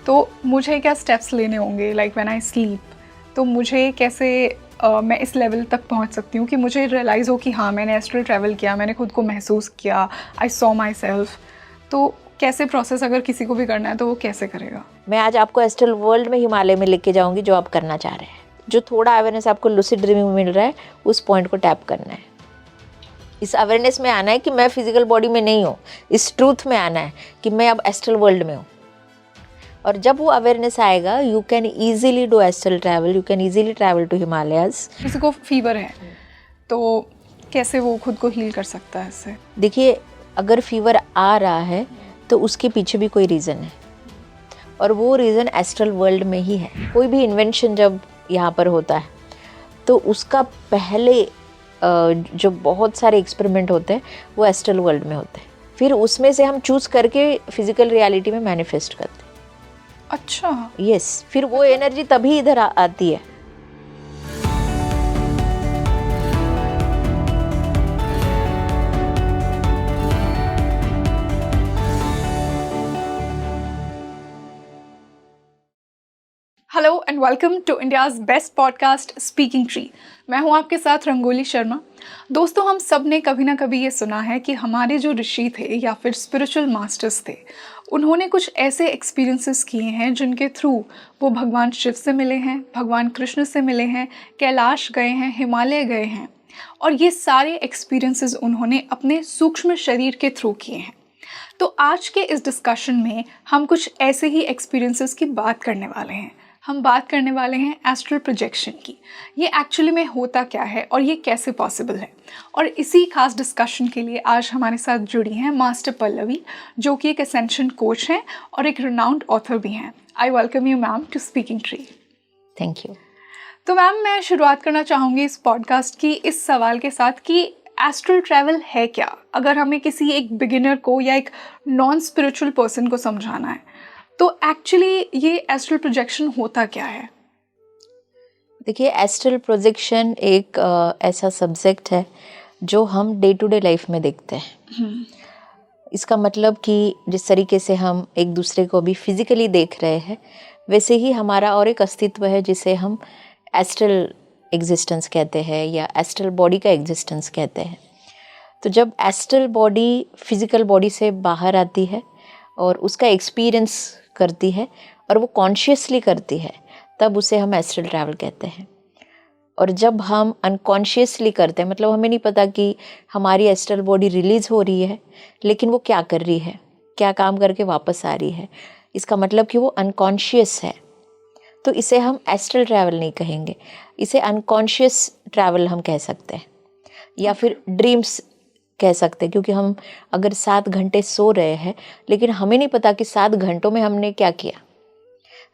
तो मुझे क्या स्टेप्स लेने होंगे लाइक व्हेन आई स्लीप, तो मुझे कैसे मैं इस लेवल तक पहुंच सकती हूँ कि मुझे रियलाइज़ हो कि हाँ मैंने एस्ट्रल ट्रैवल किया, मैंने खुद को महसूस किया, आई सॉ माई सेल्फ। तो कैसे प्रोसेस अगर किसी को भी करना है तो वो कैसे करेगा? मैं आज आपको एस्ट्रल वर्ल्ड में हिमालय में लेके जाऊंगी जो आप करना चाह रहे हैं। जो थोड़ा अवेयरनेस आपको लूसिड ड्रीमिंग में मिल रहा है उस पॉइंट को टैप करना है। इस अवेयरनेस में आना है कि मैं फिजिकल बॉडी में नहीं हूँ, इस ट्रूथ में आना है कि मैं अब एस्ट्रल वर्ल्ड में हूँ। और जब वो अवेयरनेस आएगा you can easily do astral travel, you can easily travel to Himalayas. किसी को फीवर है तो कैसे वो खुद को हील कर सकता है इससे? देखिए, अगर फीवर आ रहा है तो उसके पीछे भी कोई रीज़न है और वो रीज़न एस्ट्रल वर्ल्ड में ही है। कोई भी इन्वेंशन जब यहाँ पर होता है तो उसका पहले जो बहुत सारे एक्सपेरिमेंट होते हैं वो एस्ट्रल वर्ल्ड में होते हैं, फिर उसमें से हम चूज़ करके फिजिकल रियलिटी में मैनिफेस्ट करते हैं। अच्छा, यस, फिर वो एनर्जी तभी इधर आती है। Hello and welcome to India's best podcast Speaking Tree. मैं हूं आपके साथ रंगोली शर्मा। दोस्तों, हम सब ने कभी ना कभी ये सुना है कि हमारे जो ऋषि थे या फिर स्पिरिचुअल मास्टर्स थे, उन्होंने कुछ ऐसे एक्सपीरियंसेस किए हैं जिनके थ्रू वो भगवान शिव से मिले हैं, भगवान कृष्ण से मिले हैं, कैलाश गए हैं, हिमालय गए हैं, और ये सारे एक्सपीरियंसेस उन्होंने अपने सूक्ष्म शरीर के थ्रू किए हैं। तो आज के इस डिस्कशन में हम कुछ ऐसे ही एक्सपीरियंसेस की बात करने वाले हैं। हम बात करने वाले हैं एस्ट्रल प्रोजेक्शन की। ये एक्चुअली में होता क्या है और ये कैसे पॉसिबल है, और इसी खास डिस्कशन के लिए आज हमारे साथ जुड़ी हैं मास्टर पल्लवी, जो कि एक एसेंशन कोच हैं और एक रिनाउंड ऑथर भी हैं। I welcome you ma'am to Speaking Tree. Thank you. तो मैम, मैं शुरुआत करना चाहूँगी इस पॉडकास्ट की इस सवाल के साथ कि एस्ट्रल ट्रैवल है क्या, अगर हमें किसी एक बिगिनर को या एक नॉन स्पिरिचुअल पर्सन को समझाना है तो एक्चुअली ये एस्ट्रल प्रोजेक्शन होता क्या है? देखिए, एस्ट्रल प्रोजेक्शन एक ऐसा सब्जेक्ट है जो हम डे टू डे लाइफ में देखते हैं। इसका मतलब कि जिस तरीके से हम एक दूसरे को अभी फिजिकली देख रहे हैं वैसे ही हमारा और एक अस्तित्व है जिसे हम एस्ट्रल एग्जिस्टेंस कहते हैं या एस्ट्रल बॉडी का एग्जिस्टेंस कहते हैं। तो जब एस्ट्रल बॉडी फिजिकल बॉडी से बाहर आती है और उसका एक्सपीरियंस करती है और वो कॉन्शियसली करती है, तब उसे हम एस्ट्रल ट्रैवल कहते हैं। और जब हम अनकॉन्शियसली करते हैं, मतलब हमें नहीं पता कि हमारी एस्ट्रल बॉडी रिलीज हो रही है लेकिन वो क्या कर रही है, क्या काम करके वापस आ रही है, इसका मतलब कि वो अनकॉन्शियस है, तो इसे हम एस्ट्रल ट्रैवल नहीं कहेंगे, इसे अनकॉन्शियस ट्रैवल हम कह सकते हैं या फिर ड्रीम्स कह सकते हैं। क्योंकि हम अगर 7 घंटे सो रहे हैं लेकिन हमें नहीं पता कि 7 घंटों में हमने क्या किया,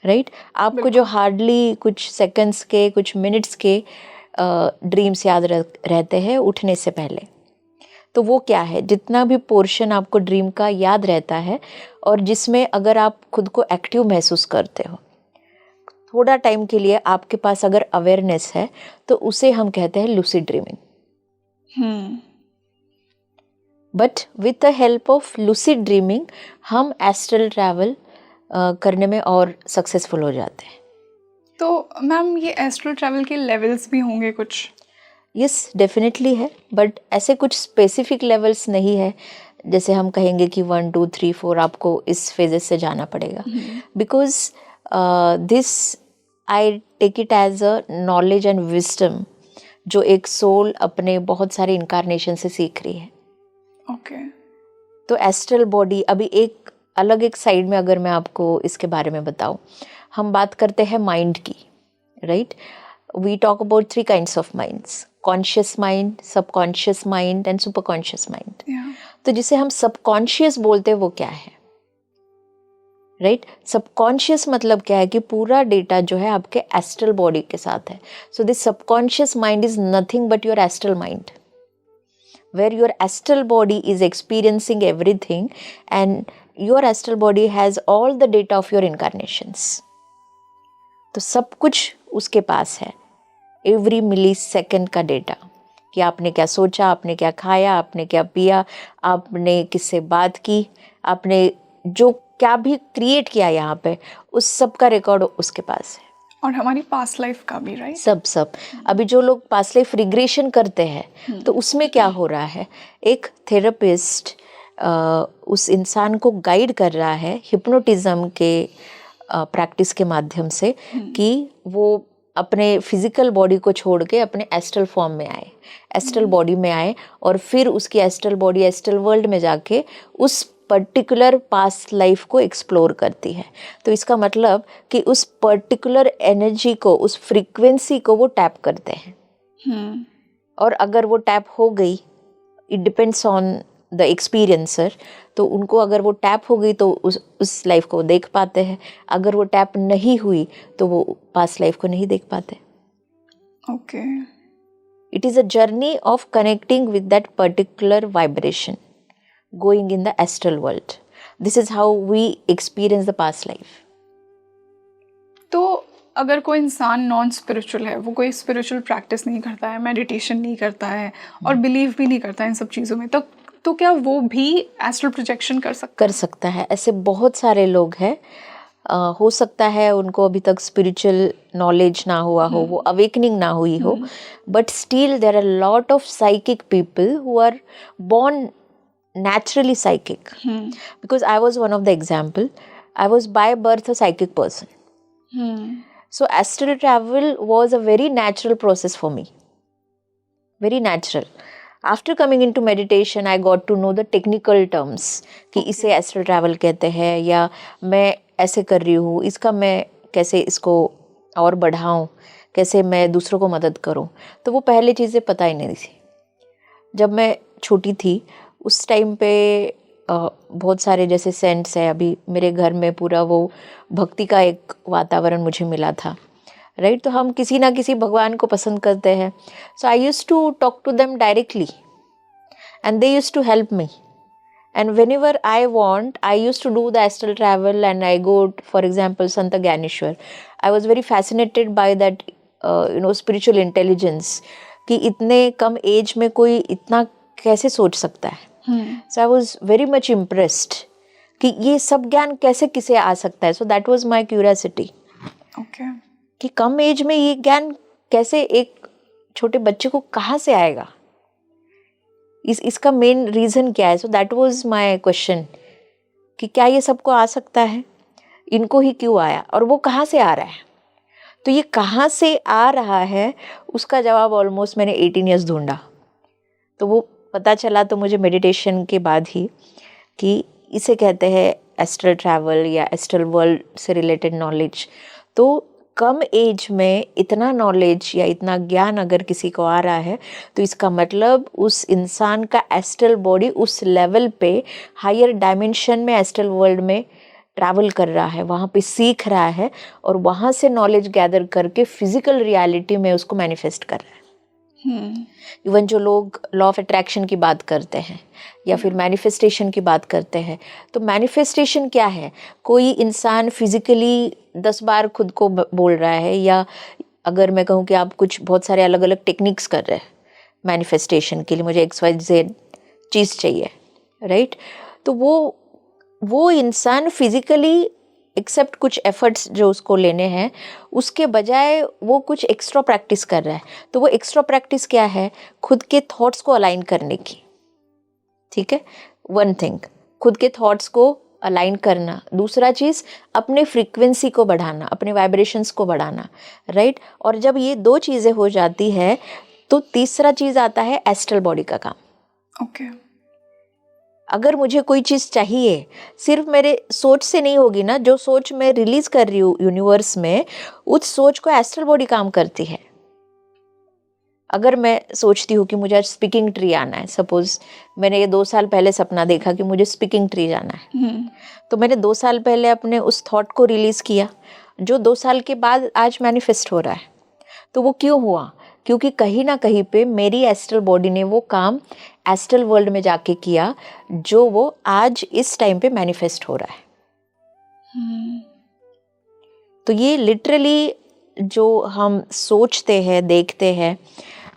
राइट? आपको जो हार्डली कुछ सेकंड्स के, कुछ मिनट्स के ड्रीम्स याद रहते हैं उठने से पहले, तो वो क्या है? जितना भी पोर्शन आपको ड्रीम का याद रहता है और जिसमें अगर आप खुद को एक्टिव महसूस करते हो थोड़ा टाइम के लिए, आपके पास अगर अवेयरनेस है, तो उसे हम कहते हैं lucid dreaming. But with the help of lucid dreaming हम एस्ट्रल ट्रैवल करने में और सक्सेसफुल हो जाते हैं। तो मैम, ये एस्ट्रल ट्रैवल के लेवल्स भी होंगे कुछ? यस, डेफिनेटली है, बट ऐसे कुछ स्पेसिफिक लेवल्स नहीं है जैसे हम कहेंगे कि 1 2 3 4 आपको इस फेजेस से जाना पड़ेगा। Because this I take it as a knowledge and wisdom जो एक सोल अपने बहुत सारे इनकारनेशन से सीख रही है। ओके। तो एस्ट्रल बॉडी अभी एक अलग एक साइड में अगर मैं आपको इसके बारे में बताऊं, हम बात करते हैं माइंड की, right? We talk about 3 kinds of minds, conscious mind, subconscious mind and super conscious mind. तो जिसे हम सबकॉन्शियस बोलते हैं वो क्या है, राइट? सबकॉन्शियस मतलब क्या है कि पूरा डेटा जो है आपके एस्ट्रल बॉडी के साथ है। So this subconscious mind is nothing but your astral mind, where your astral body is experiencing everything and your astral body has all the data of your incarnations. तो सब कुछ उसके पास है, एवरी मिली second का data, कि आपने क्या सोचा, आपने क्या खाया, आपने क्या पिया, आपने किससे बात की, आपने जो क्या भी क्रिएट किया यहाँ पे, उस सब का रिकॉर्ड उसके पास है। और हमारी पास्ट लाइफ का भी, राइट? सब अभी जो लोग पास्ट लाइफ रिग्रेशन करते हैं तो उसमें क्या हो रहा है, एक थेरेपिस्ट उस इंसान को गाइड कर रहा है हिप्नोटिज्म के प्रैक्टिस के माध्यम से कि वो अपने फिजिकल बॉडी को छोड़ के अपने एस्ट्रल फॉर्म में आए, एस्ट्रल बॉडी में आए, और फिर उसकी एस्ट्रल बॉडी एस्ट्रल वर्ल्ड में जाके उस पर्टिकुलर पास्ट लाइफ को एक्सप्लोर करती है। तो इसका मतलब कि उस पर्टिकुलर एनर्जी को, उस फ्रीक्वेंसी को वो टैप करते हैं। और अगर वो टैप हो गई, it depends on the experiencer, तो उनको अगर वो टैप हो गई तो उस लाइफ को देख पाते हैं। अगर वो टैप नहीं हुई तो वो पास्ट लाइफ को नहीं देख पाते। Okay. It is a journey of connecting with that particular vibration going in the astral world. This is how we experience the past life. तो अगर कोई इंसान नॉन स्पिरिचुअल है, वो कोई स्पिरिचुअल प्रैक्टिस नहीं करता है, मेडिटेशन नहीं करता है और बिलीव भी नहीं करता है इन सब चीज़ों में, तो क्या वो भी एस्ट्रल प्रोजेक्शन कर सकता है? ऐसे बहुत सारे लोग हैं। हो सकता है उनको अभी तक स्पिरिचुअल नॉलेज ना हुआ हो, वो अवेकनिंग ना हुई हो, but still there are lot of psychic people who are born naturally psychic. Because I was one of the example. I was by birth a psychic person. So astral travel was a very natural process for me. Very natural. After coming into meditation, I got to know the technical terms कि इसे astral travel कहते हैं, या मैं ऐसे कर रही हूँ, इसका मैं कैसे इसको और बढ़ाऊँ, कैसे मैं दूसरों को मदद करूँ। तो वो पहले चीज़ें पता ही नहीं थी। जब मैं छोटी थी उस टाइम पे बहुत सारे जैसे सेंट्स है, अभी मेरे घर में पूरा वो भक्ति का एक वातावरण मुझे मिला था, राइट? तो हम किसी ना किसी भगवान को पसंद करते हैं। So I used to talk to them directly and they used to help me, and whenever I want I used to do the astral travel and I go, for example Sant Dnyaneshwar. I was very fascinated by that spiritual intelligence, कि इतने कम as में कोई इतना कैसे सोच सकता है। So I was very much impressed कि ये सब ज्ञान कैसे किसे आ सकता है। So that was my curiosity. Okay. कि कम एज में ये ज्ञान कैसे एक छोटे बच्चे को कहाँ से आएगा, इसका मेन रीज़न क्या है। So that was my question कि क्या ये सबको आ सकता है, इनको ही क्यों आया, और वो कहाँ से आ रहा है। तो ये कहाँ से आ रहा है उसका जवाब ऑलमोस्ट मैंने 18 ईयर्स ढूंढा। तो वो पता चला तो मुझे मेडिटेशन के बाद ही कि इसे कहते हैं एस्ट्रल ट्रैवल या एस्ट्रल वर्ल्ड से रिलेटेड नॉलेज। तो कम एज में इतना नॉलेज या इतना ज्ञान अगर किसी को आ रहा है तो इसका मतलब उस इंसान का एस्ट्रल बॉडी उस लेवल पे हायर डायमेंशन में एस्ट्रल वर्ल्ड में ट्रैवल कर रहा है, वहाँ पे सीख रहा है और वहाँ से नॉलेज गैदर करके फिजिकल रियलिटी में उसको मैनिफेस्ट कर रहा है। इवन जो लोग लॉ ऑफ अट्रैक्शन की बात करते हैं या फिर मैनिफेस्टेशन की बात करते हैं, तो मैनिफेस्टेशन क्या है? कोई इंसान फिजिकली 10 बार खुद को बोल रहा है, या अगर मैं कहूँ कि आप कुछ बहुत सारे अलग अलग टेक्निक्स कर रहे हैं मैनिफेस्टेशन के लिए, मुझे XYZ चीज़ चाहिए, राइट? तो वो इंसान फिजिकली एक्सेप्ट कुछ एफर्ट्स जो उसको लेने हैं, उसके बजाय वो कुछ एक्स्ट्रा प्रैक्टिस कर रहा है। तो वो एक्स्ट्रा प्रैक्टिस क्या है? खुद के थॉट्स को अलाइन करने की, ठीक है, वन थिंग, खुद के थॉट्स को अलाइन करना। दूसरा चीज़, अपने फ्रीक्वेंसी को बढ़ाना, अपने वाइब्रेशंस को बढ़ाना, राइट? और जब ये 2 चीज़ें हो जाती है तो तीसरा चीज़ आता है एस्ट्रल बॉडी का काम। ओके। अगर मुझे कोई चीज़ चाहिए, सिर्फ मेरे सोच से नहीं होगी ना। जो सोच मैं रिलीज कर रही हूँ यूनिवर्स में, उस सोच को एस्ट्रल बॉडी काम करती है। अगर मैं सोचती हूँ कि मुझे आज स्पीकिंग ट्री आना है, सपोज मैंने ये 2 साल पहले सपना देखा कि मुझे स्पीकिंग ट्री जाना है, तो मैंने 2 साल पहले अपने उस थॉट को रिलीज किया, जो 2 साल के बाद आज मैनिफेस्ट हो रहा है। तो वो क्यों हुआ? क्योंकि कहीं ना कहीं पे मेरी एस्ट्रल बॉडी ने वो काम एस्ट्रल वर्ल्ड में जाके किया, जो वो आज इस टाइम पे मैनिफेस्ट हो रहा है। तो ये लिटरली जो हम सोचते हैं, देखते हैं,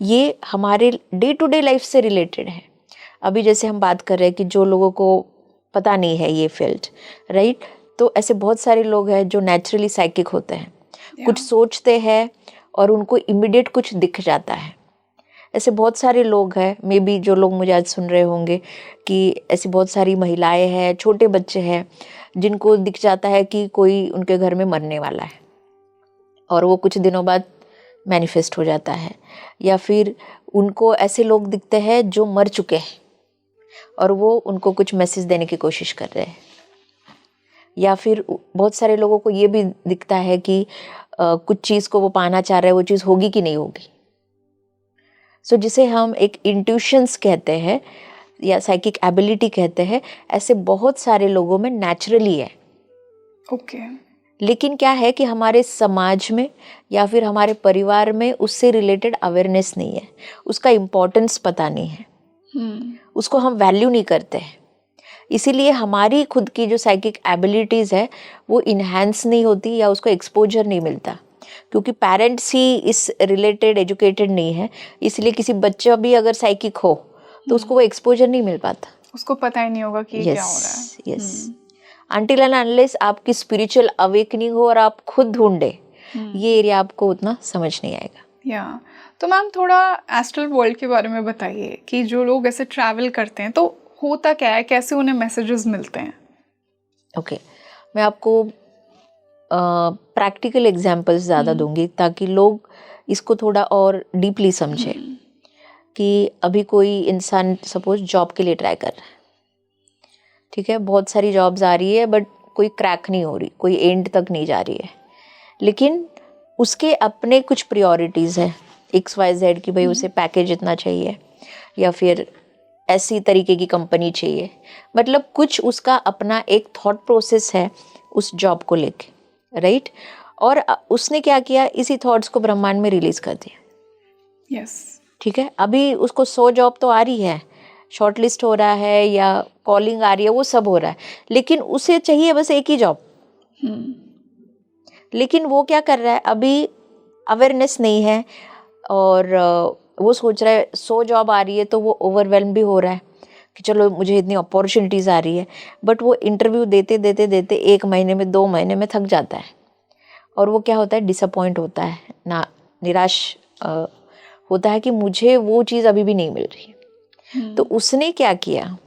ये हमारे डे टू डे लाइफ से रिलेटेड है। अभी जैसे हम बात कर रहे हैं कि जो लोगों को पता नहीं है ये फील्ड, राइट। तो ऐसे बहुत सारे लोग हैं जो नेचुरली साइकिक होते हैं, कुछ सोचते हैं और उनको इमीडिएट कुछ दिख जाता है। ऐसे बहुत सारे लोग हैं, मे बी जो लोग मुझे आज सुन रहे होंगे कि ऐसी बहुत सारी महिलाएं हैं, छोटे बच्चे हैं जिनको दिख जाता है कि कोई उनके घर में मरने वाला है और वो कुछ दिनों बाद मैनिफेस्ट हो जाता है। या फिर उनको ऐसे लोग दिखते हैं जो मर चुके हैं और वो उनको कुछ मैसेज देने की कोशिश कर रहे हैं। या फिर बहुत सारे लोगों को ये भी दिखता है कि कुछ चीज़ को वो पाना चाह रहे हैं, वो चीज़ होगी कि नहीं होगी। सो जिसे हम एक इंट्यूशंस कहते हैं या साइकिक एबिलिटी कहते हैं, ऐसे बहुत सारे लोगों में नेचुरली है। ओके। लेकिन क्या है कि हमारे समाज में या फिर हमारे परिवार में उससे रिलेटेड अवेयरनेस नहीं है, उसका इम्पोर्टेंस पता नहीं है, उसको हम वैल्यू नहीं करते हैं। इसीलिए हमारी खुद की जो साइकिक एबिलिटीज़ है वो इन्हांस नहीं होती या उसको एक्सपोजर नहीं मिलता, क्योंकि पेरेंट्स ही इस रिलेटेड एजुकेटेड नहीं है। इसलिए किसी बच्चा भी अगर साइकिक हो तो उसको वो एक्सपोजर नहीं मिल पाता, उसको पता ही नहीं होगा कि क्या हो रहा है। यस, अनटिल एंड अनलेस आपकी स्पिरिचुअल अवेकनिंग हो और आप खुद ढूंढे, ये एरिया आपको उतना समझ नहीं आएगा। या तो मैम थोड़ा एस्ट्रल वर्ल्ड के बारे में बताइए कि जो लोग ऐसे ट्रैवल करते हैं तो होता क्या है, कैसे उन्हें मैसेजेस मिलते हैं? ओके, मैं आपको प्रैक्टिकल एग्जांपल्स ज़्यादा दूंगी ताकि लोग इसको थोड़ा और डीपली समझें। कि अभी कोई इंसान सपोज जॉब के लिए ट्राई कर रहा है, ठीक है, बहुत सारी जॉब्स आ रही है बट कोई क्रैक नहीं हो रही, कोई एंड तक नहीं जा रही है, लेकिन उसके अपने कुछ प्रायोरिटीज़ है XYZ की, भाई उसे पैकेज इतना चाहिए या फिर ऐसी तरीके की कंपनी चाहिए, मतलब कुछ उसका अपना एक थॉट प्रोसेस है उस जॉब को लेके, राइट। और उसने क्या किया, इसी थॉट्स को ब्रह्मांड में रिलीज कर दिया। यस, ठीक है, अभी उसको 100 जॉब तो आ रही है, शॉर्ट लिस्ट हो रहा है या कॉलिंग आ रही है, वो सब हो रहा है, लेकिन उसे चाहिए बस एक ही जॉब। लेकिन वो क्या कर रहा है, अभी अवेयरनेस नहीं है और वो सोच रहा है 100 जॉब आ रही है तो वो ओवरवेल्म भी हो रहा है कि चलो मुझे इतनी अपॉर्चुनिटीज़ आ रही है, बट वो इंटरव्यू देते देते देते 1 महीने में 2 महीने में थक जाता है और वो क्या होता है, डिसअपॉइंट होता है, ना निराश होता है कि मुझे वो चीज़ अभी भी नहीं मिल रही। तो उसने क्या किया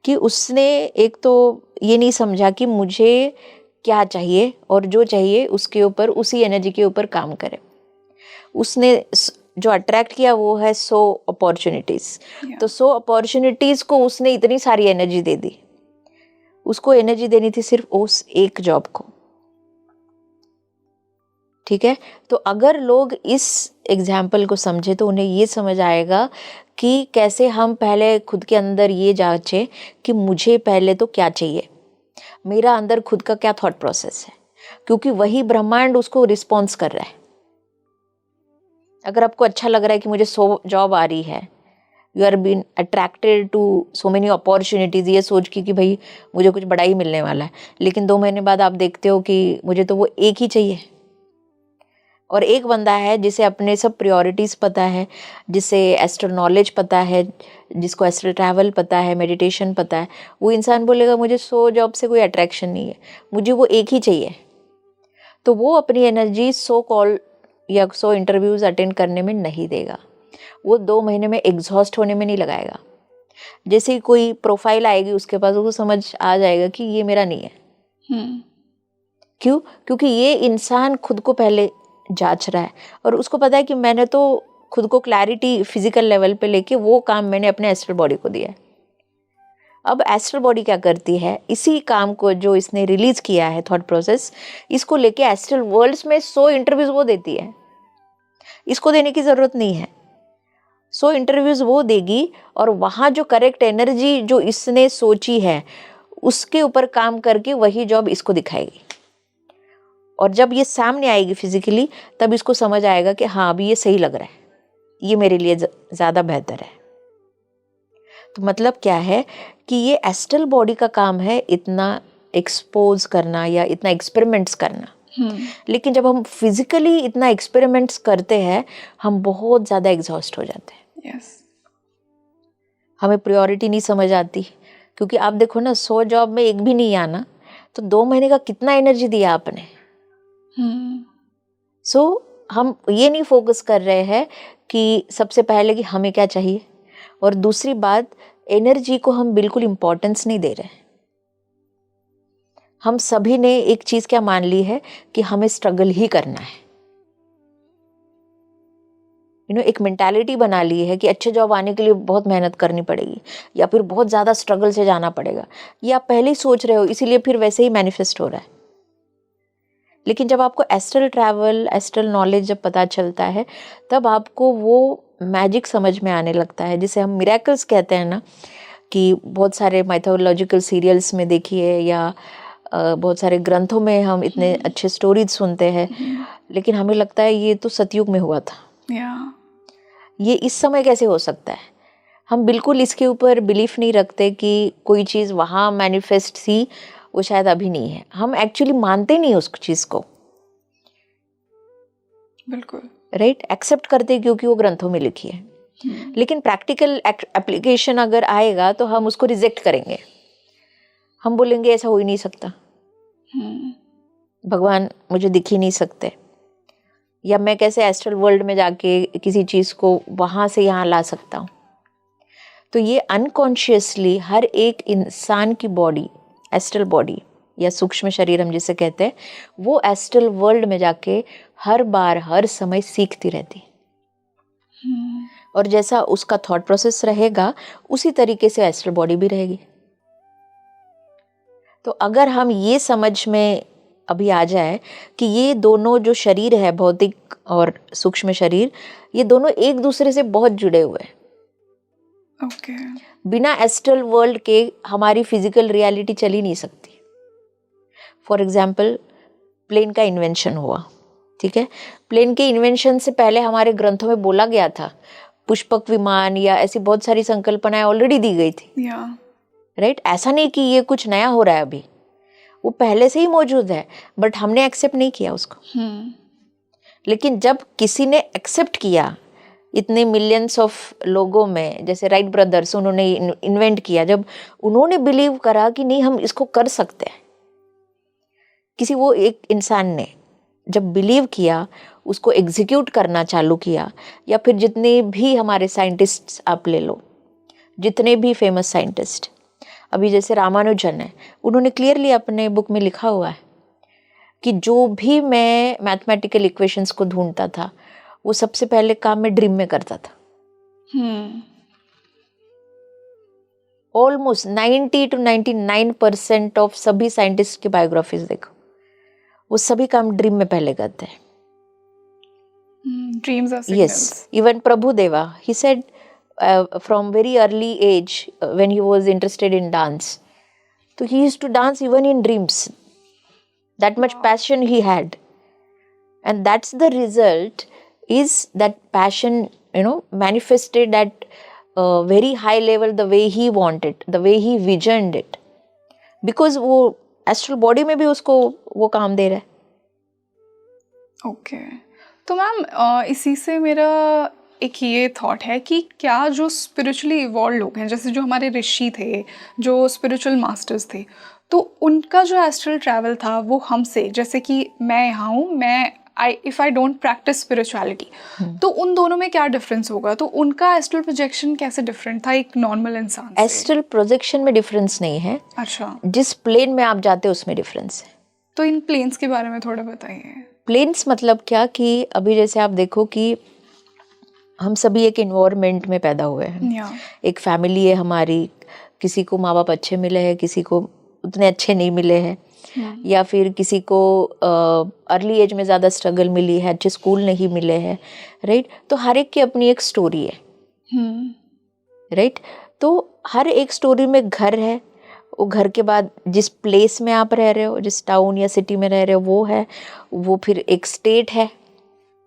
कि उसने एक तो ये नहीं समझा कि मुझे क्या चाहिए और जो चाहिए उसके ऊपर, उसी एनर्जी के ऊपर काम करे। उसने जो अट्रैक्ट किया वो है 100 अपॉर्चुनिटीज़। तो 100 अपॉर्चुनिटीज़ को उसने इतनी सारी एनर्जी दे दी, उसको एनर्जी देनी थी सिर्फ उस एक जॉब को, ठीक है। तो अगर लोग इस एग्जाम्पल को समझे तो उन्हें ये समझ आएगा कि कैसे हम पहले खुद के अंदर ये जांचे कि मुझे पहले तो क्या चाहिए, मेरा अंदर खुद का क्या थॉट प्रोसेस है, क्योंकि वही ब्रह्मांड उसको रिस्पॉन्स कर रहा है। अगर आपको अच्छा लग रहा है कि मुझे 100 जॉब आ रही है, you are been attracted to so many opportunities, ये सोच के कि भाई मुझे कुछ बड़ा ही मिलने वाला है, लेकिन 2 महीने बाद आप देखते हो कि मुझे तो वो एक ही चाहिए। और एक बंदा है जिसे अपने सब प्रायोरिटीज़ पता है, जिसे एस्ट्रल नॉलेज पता है, जिसको एस्ट्रल ट्रैवल पता है, मेडिटेशन पता है, वो इंसान बोलेगा मुझे 100 जॉब से कोई अट्रैक्शन नहीं है, मुझे वो एक ही चाहिए। तो वो अपनी एनर्जी 100 कॉल या 100 इंटरव्यूज़ अटेंड करने में नहीं देगा, वो 2 महीने में एग्जॉस्ट होने में नहीं लगाएगा। जैसे ही कोई प्रोफाइल आएगी उसके पास, उसको समझ आ जाएगा कि ये मेरा नहीं है। क्यों? क्योंकि ये इंसान खुद को पहले जांच रहा है और उसको पता है कि मैंने तो खुद को क्लैरिटी फिजिकल लेवल पे लेके वो काम मैंने अपने एस्ट्रल बॉडी को दिया है। अब एस्ट्रल बॉडी क्या करती है, इसी काम को जो इसने रिलीज किया है थॉट प्रोसेस, इसको लेके एस्ट्रल वर्ल्ड्स में 100 इंटरव्यूज वो देती है। इसको देने की जरूरत नहीं है, 100 इंटरव्यूज वो देगी और वहां जो करेक्ट एनर्जी जो इसने सोची है उसके ऊपर काम करके वही जॉब इसको दिखाएगी। और जब ये सामने आएगी फिजिकली, तब इसको समझ आएगा कि हाँ अभी ये सही लग रहा है, ये मेरे लिए ज़्यादा बेहतर है। तो मतलब क्या है कि ये एस्ट्रल बॉडी का काम है इतना एक्सपोज करना या इतना एक्सपेरिमेंट्स करना। लेकिन जब हम फिजिकली इतना एक्सपेरिमेंट्स करते हैं, हम बहुत ज़्यादा एग्जॉस्ट हो जाते हैं। yes. हमें प्रायोरिटी नहीं समझ आती, क्योंकि आप देखो ना, 100 जॉब में एक भी नहीं आना, तो 2 महीने का कितना एनर्जी दिया आपने। सो हम ये नहीं फोकस कर रहे हैं कि सबसे पहले कि हमें क्या चाहिए, और दूसरी बात, एनर्जी को हम बिल्कुल इम्पोर्टेंस नहीं दे रहे हैं। हम सभी ने एक चीज क्या मान ली है कि हमें स्ट्रगल ही करना है। एक मेंटालिटी बना ली है कि अच्छे जॉब आने के लिए बहुत मेहनत करनी पड़ेगी या फिर बहुत ज़्यादा स्ट्रगल से जाना पड़ेगा। ये आप पहले ही सोच रहे हो, इसीलिए फिर वैसे ही मैनिफेस्ट हो रहा है। लेकिन जब आपको एस्ट्रल ट्रैवल, एस्ट्रल नॉलेज जब पता चलता है, तब आपको वो मैजिक समझ में आने लगता है, जिसे हम मिरेकल्स कहते हैं ना, कि बहुत सारे माइथोलॉजिकल सीरियल्स में देखिए या बहुत सारे ग्रंथों में हम इतने अच्छे स्टोरीज सुनते हैं, लेकिन हमें लगता है ये तो सतयुग में हुआ था। ये इस समय कैसे हो सकता है? हम बिल्कुल इसके ऊपर बिलीफ नहीं रखते कि कोई चीज़ वहाँ मैनिफेस्ट थी, वो शायद अभी नहीं है। हम एक्चुअली मानते नहीं उस चीज़ को, बिल्कुल राइट, एक्सेप्ट करते क्योंकि वो ग्रंथों में लिखी है। लेकिन प्रैक्टिकल एप्लीकेशन अगर आएगा तो हम उसको रिजेक्ट करेंगे। हम बोलेंगे ऐसा हो ही नहीं सकता, भगवान मुझे दिख ही नहीं सकते, या मैं कैसे एस्ट्रल वर्ल्ड में जाके किसी चीज़ को वहाँ से यहाँ ला सकता हूँ। तो ये अनकॉन्शियसली हर एक इंसान की बॉडी, एस्ट्रल बॉडी या सूक्ष्म शरीर हम जिसे कहते हैं, वो एस्ट्रल वर्ल्ड में जाके हर बार हर समय सीखती रहती है। और जैसा उसका थॉट प्रोसेस रहेगा, उसी तरीके से एस्ट्रल बॉडी भी रहेगी। तो अगर हम ये समझ में अभी आ जाए कि ये दोनों जो शरीर है, भौतिक और सूक्ष्म शरीर, ये दोनों एक दूसरे से बहुत जुड़े हुए हैं। बिना एस्ट्रल वर्ल्ड के हमारी फिजिकल रियलिटी चल ही नहीं सकती। फॉर एग्जाम्पल, प्लेन का इन्वेंशन हुआ, ठीक है। प्लेन के इन्वेंशन से पहले हमारे ग्रंथों में बोला गया था, पुष्पक विमान या ऐसी बहुत सारी संकल्पनाएं ऑलरेडी दी गई थी, राइट। ऐसा नहीं कि ये कुछ नया हो रहा है अभी, वो पहले से ही मौजूद है, बट हमने एक्सेप्ट नहीं किया उसको। लेकिन जब किसी ने एक्सेप्ट किया, इतने मिलियंस ऑफ लोगों में, जैसे राइट ब्रदर्स, उन्होंने इन्वेंट किया, जब उन्होंने बिलीव करा कि नहीं हम इसको कर सकते हैं, किसी वो एक इंसान ने जब बिलीव किया, उसको एग्जीक्यूट करना चालू किया, या फिर जितने भी हमारे साइंटिस्ट्स आप ले लो, जितने भी फेमस साइंटिस्ट, अभी जैसे रामानुजन है, उन्होंने क्लियरली अपने बुक में लिखा हुआ है कि जो भी मैं मैथमेटिकल इक्वेशंस को ढूंढता था, वो सबसे पहले काम मैं ड्रीम में करता था। ऑलमोस्ट 90 to 99% ऑफ सभी साइंटिस्ट की बायोग्राफीज देखो, वो सभी काम ड्रीम में पहले करते हैं। Dreams are signals. Yes, even Prabhu Deva, he said from very early age, when he was interested in dance, so he used to dance even in dreams. That much passion he had, and that's the result, is that passion, manifested at a very high level, the way he wanted, the way he visioned it, because वो astral body में भी उसको वो काम दे रहा है। Okay, तो ma'am इसी से मेरा एक ये थॉट है कि क्या जो स्पिरिचुअली इवॉल्व लोग हैं, जैसे जो हमारे ऋषि थे, जो स्पिरिचुअल मास्टर्स थे, तो उनका जो एस्ट्रल ट्रैवल था वो हमसे, जैसे कि मैं यहाँ हूँ, if I don't practice spirituality, तो उन दोनों में क्या डिफरेंस होगा? तो उनका एस्ट्रल प्रोजेक्शन कैसे डिफरेंट था एक नॉर्मल इंसान से? एस्ट्रल प्रोजेक्शन में डिफरेंस नहीं है। अच्छा, जिस प्लेन में आप जाते हो उसमें डिफरेंस है। तो इन प्लेन्स के बारे में थोड़ा बताइए। प्लेन्स मतलब क्या, कि अभी जैसे आप देखो कि हम सभी एक इन्वायरमेंट में पैदा हुए हैं, एक फैमिली है हमारी, किसी को माँ बाप अच्छे मिले हैं, किसी को उतने अच्छे नहीं मिले हैं, या फिर किसी को अर्ली एज में ज़्यादा स्ट्रगल मिली है, अच्छे स्कूल नहीं मिले हैं, राइट। तो हर एक की अपनी एक स्टोरी है, राइट। तो हर एक स्टोरी में घर है, वो घर के बाद जिस प्लेस में आप रह रहे हो, जिस टाउन या सिटी में रह रहे हो वो है, वो फिर एक स्टेट है,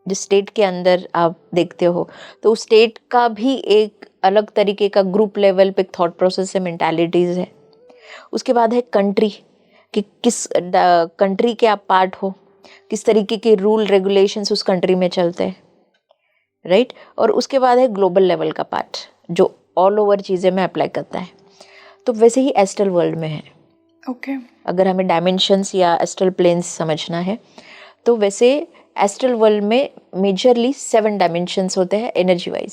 जिस स्टेट के अंदर आप देखते हो, तो उस स्टेट का भी एक अलग तरीके का ग्रुप लेवल पे थॉट प्रोसेस है, मेंटालिटीज़ है। उसके बाद है कंट्री, कि किस कंट्री के आप पार्ट हो, किस तरीके के रूल रेगुलेशंस उस कंट्री में चलते हैं, राइट। और उसके बाद है ग्लोबल लेवल का पार्ट, जो ऑल ओवर चीज़ें में अप्लाई करता है। तो वैसे ही एस्ट्रल वर्ल्ड में है। ओके। अगर हमें डायमेंशंस या एस्ट्रल प्लेन्स समझना है तो वैसे एस्ट्रल वर्ल्ड में मेजरली 7 डायमेंशंस होते हैं एनर्जी वाइज।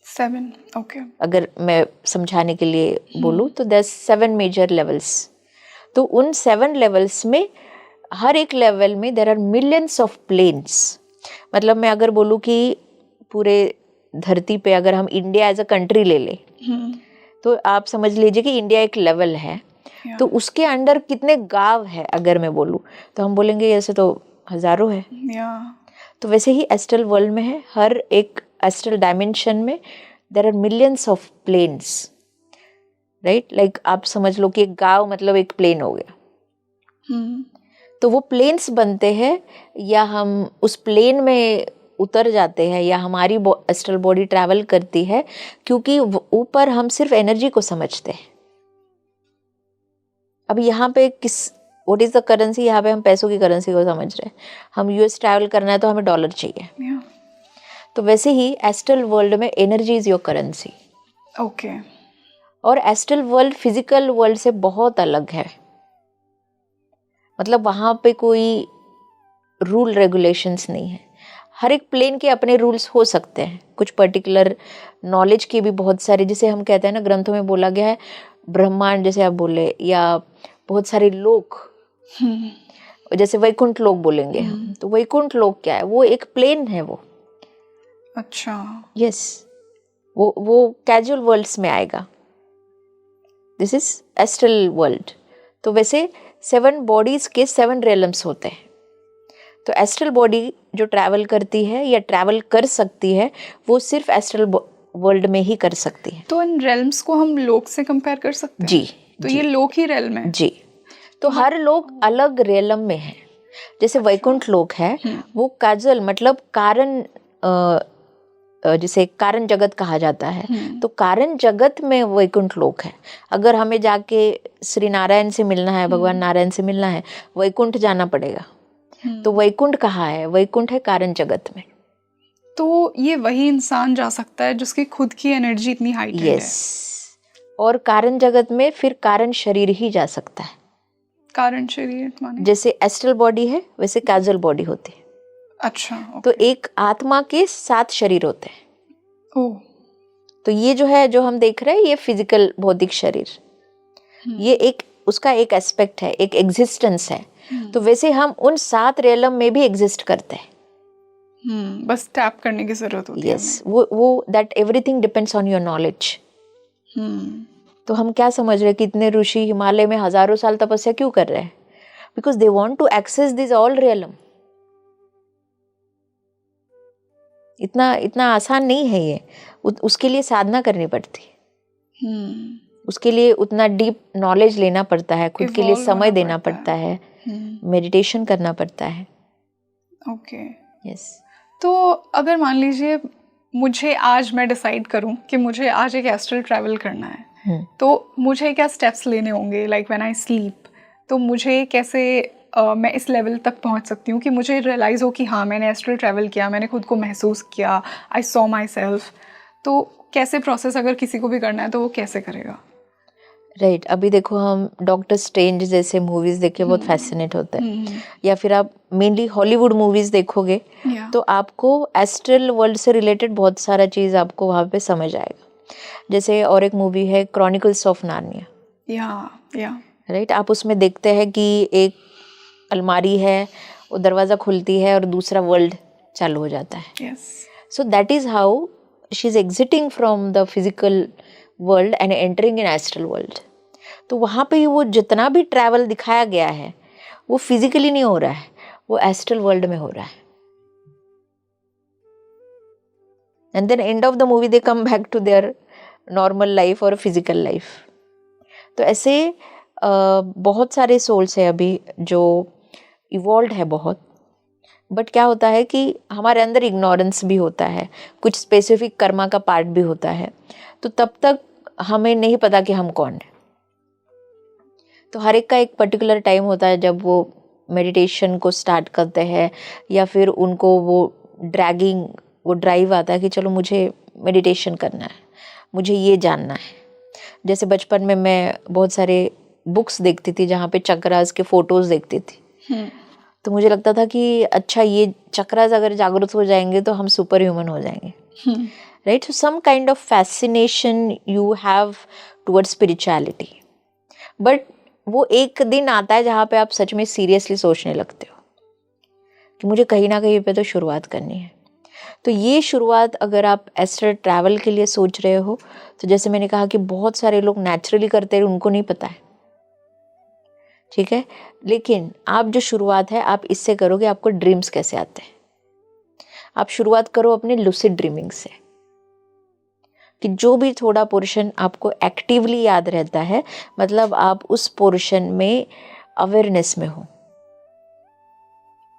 7, ओके। अगर मैं समझाने के लिए बोलूँ तो देयर 7 मेजर लेवल्स। तो उन 7 लेवल्स में हर एक लेवल में there are millions of planes. मतलब मैं अगर बोलूँ कि पूरे धरती पे अगर हम इंडिया एज अ कंट्री ले लें तो आप समझ लीजिए कि इंडिया एक लेवल है। तो उसके अंडर कितने गांव है अगर मैं बोलूँ तो हम बोलेंगे ऐसे तो हजारों है। तो वैसे ही एस्ट्रल वर्ल्ड में है, हर एक एस्ट्रल डायमेंशन में there are millions of planes, right. Like आप समझ लो कि एक गांव मतलब एक प्लेन हो गया। तो वो प्लेन्स बनते हैं या हम उस प्लेन में उतर जाते हैं या हमारी एस्ट्रल बॉडी ट्रैवल करती है क्योंकि ऊपर हम सिर्फ एनर्जी को समझते हैं। अब यहाँ पे व्हाट इज द करेंसी, यहाँ पे हम पैसों की करेंसी को समझ रहे हैं। हम यूएस ट्रैवल करना है तो हमें डॉलर चाहिए। तो वैसे ही एस्ट्रल वर्ल्ड में energy is your currency. Okay. और एस्ट्रल वर्ल्ड फिजिकल वर्ल्ड से बहुत अलग है। मतलब वहाँ पे कोई रूल रेगुलेशंस नहीं है। हर एक प्लेन के अपने रूल्स हो सकते हैं, कुछ पर्टिकुलर नॉलेज के भी बहुत सारे, जिसे हम कहते हैं ना, ग्रंथों में बोला गया है ब्रह्मांड, जैसे आप बोले, या बहुत सारे लोक, जैसे वैकुंठ लोक बोलेंगे हम। तो वैकुंठ लोक क्या है? वो एक प्लेन है वो। अच्छा। यस, वो कैजुअल वर्ल्ड्स में आएगा। This is astral world. तो वैसे 7 बॉडीज के 7 रेलम्स होते हैं। तो एस्ट्रल बॉडी जो ट्रैवल करती है या ट्रैवल कर सकती है वो सिर्फ एस्ट्रल वर्ल्ड में ही कर सकती है। तो इन रेल्म्स को हम लोक से कंपेयर कर सकते हैं? जी। तो ये लोक ही रेल्म है? जी। तो हर लोक अलग रेलम में है। जैसे वैकुंठ लोक है वो काजल मतलब कारण, जिसे कारण जगत कहा जाता है। तो कारण जगत में वैकुंठ लोक है। अगर हमें जाके श्री नारायण से मिलना है, भगवान नारायण से मिलना है, वैकुंठ जाना पड़ेगा। तो वैकुंठ कहाँ है? वैकुंठ है कारण जगत में। तो ये वही इंसान जा सकता है जिसकी खुद की एनर्जी इतनी हाइटेड है। यस। और कारण जगत में फिर कारण शरीर ही जा सकता है। कारण शरीर माने? जैसे एस्ट्रल बॉडी है वैसे कैजुअल बॉडी होती है। अच्छा, तो एक आत्मा के 7 शरीर होते हैं। ओह। तो ये जो है, जो हम देख रहे हैं, ये फिजिकल भौतिक शरीर, ये एक उसका एक एस्पेक्ट है, एक एग्जिस्टेंस है। तो वैसे हम उन 7 रेलम में भी एग्जिस्ट करते हैं। बस टैप करने की जरूरत होती है। यस, वो that everything depends on your knowledge. तो हम क्या समझ रहे हैं कि इतने ऋषि हिमालय में हजारों साल तपस्या क्यों कर रहे हैं? Because they want to access this all realm. इतना आसान नहीं है ये। उसके लिए साधना करनी पड़ती है। उसके लिए उतना डीप नॉलेज लेना पड़ता है, खुद के लिए समय देना पड़ता है, मेडिटेशन करना पड़ता है। ओके। यस। तो अगर मान लीजिए मुझे आज मैं डिसाइड करूं कि मुझे आज एक एस्ट्रल ट्रैवल करना है, तो मुझे क्या स्टेप्स लेने होंगे? लाइक व्हेन आई स्लीप, तो मुझे कैसे मैं इस लेवल तक पहुंच सकती हूँ कि मुझे रियलाइज़ हो कि हाँ मैंने एस्ट्रल ट्रैवल किया, मैंने खुद को महसूस किया, आई सॉ माई सेल्फ। तो कैसे प्रोसेस अगर किसी को भी करना है तो वो कैसे करेगा? राइट। अभी देखो, हम डॉक्टर स्ट्रेंज जैसे मूवीज देख के बहुत फैसिनेट होते हैं, या फिर आप मेनली हॉलीवुड मूवीज देखोगे तो आपको एस्ट्रल वर्ल्ड से रिलेटेड बहुत सारा चीज़ आपको वहाँ पे समझ आएगा। जैसे और एक मूवी है क्रॉनिकल्स ऑफ नार्निया। राइट। आप उसमें देखते हैं कि एक अलमारी है, वो दरवाज़ा खुलती है और दूसरा वर्ल्ड चालू हो जाता है। So that is how she is exiting from the physical world and entering in astral world. तो वहाँ पे वो जितना भी ट्रैवल दिखाया गया है वो फिजिकली नहीं हो रहा है, वो एस्ट्रल वर्ल्ड में हो रहा है। And then end of the movie they come back to their normal life और फिजिकल लाइफ। तो ऐसे बहुत सारे सोल्स है अभी जो इवॉल्व है बहुत। बट क्या होता है कि हमारे अंदर इग्नोरेंस भी होता है, कुछ स्पेसिफिक कर्मा का पार्ट भी होता है। तो तब तक हमें नहीं पता कि हम कौन है। तो हर एक का एक पर्टिकुलर टाइम होता है जब वो मेडिटेशन को स्टार्ट करते हैं, या फिर उनको वो ड्रैगिंग, वो ड्राइव आता है कि चलो मुझे मेडिटेशन करना है, मुझे ये जानना है। जैसे बचपन में मैं बहुत सारे बुक्स देखती थी जहाँ पे चक्रास के फोटोज देखती थी, तो मुझे लगता था कि अच्छा ये चक्रास अगर जागृत हो जाएंगे तो हम सुपर ह्यूमन हो जाएंगे, right? So some kind of fascination you have towards spirituality, but वो एक दिन आता है जहाँ पे आप सच में सीरियसली सोचने लगते हो कि मुझे कहीं ना कहीं पे तो शुरुआत करनी है। तो ये शुरुआत अगर आप एस्ट्रल ट्रैवल के लिए सोच रहे हो, तो जैसे मैंने कहा कि बहुत सारे लोग नेचुरली करते हैं, उनको नहीं पता है, ठीक है? लेकिन आप जो शुरुआत है आप इससे करोगे, आपको ड्रीम्स कैसे आते हैं। आप शुरुआत करो अपने लूसिड ड्रीमिंग से, कि जो भी थोड़ा पोर्शन आपको एक्टिवली याद रहता है, मतलब आप उस पोर्शन में अवेयरनेस में हो।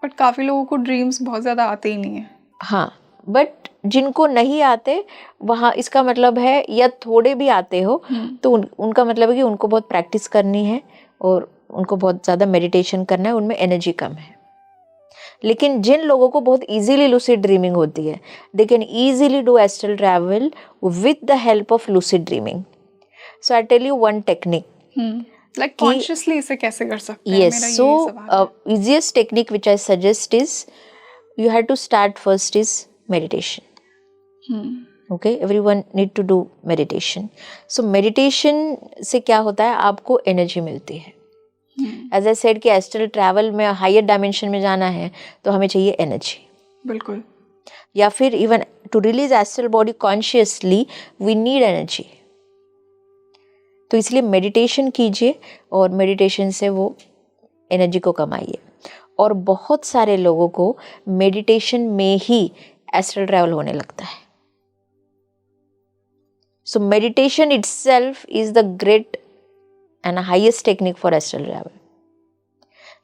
बट काफ़ी लोगों को ड्रीम्स बहुत ज़्यादा आते ही नहीं है। हाँ, बट जिनको नहीं आते वहाँ इसका मतलब है, या थोड़े भी आते हो तो उनका मतलब है कि उनको बहुत प्रैक्टिस करनी है और उनको बहुत ज़्यादा मेडिटेशन करना है, उनमें एनर्जी कम है। लेकिन जिन लोगों को बहुत इजीली लूसिड ड्रीमिंग होती है, they can easily do astral travel with the help of lucid dreaming. So I tell you one technique, like consciously इसे कैसे कर सकते हैं? yes, so easiest technique which I suggest is you have to start first is meditation. Okay, everyone need to do meditation. So meditation से क्या होता है, आपको एनर्जी मिलती है। एज आई सेड कि एस्ट्रल ट्रैवल में हायर डायमेंशन में जाना है तो हमें चाहिए एनर्जी। बिल्कुल। या फिर even to release astral body consciously we need energy. तो इसलिए मेडिटेशन कीजिए और मेडिटेशन से वो एनर्जी को कमाइए। और बहुत सारे लोगों को मेडिटेशन में ही एस्ट्रल ट्रैवल होने लगता है। So meditation itself is the great and highest technique for astral travel.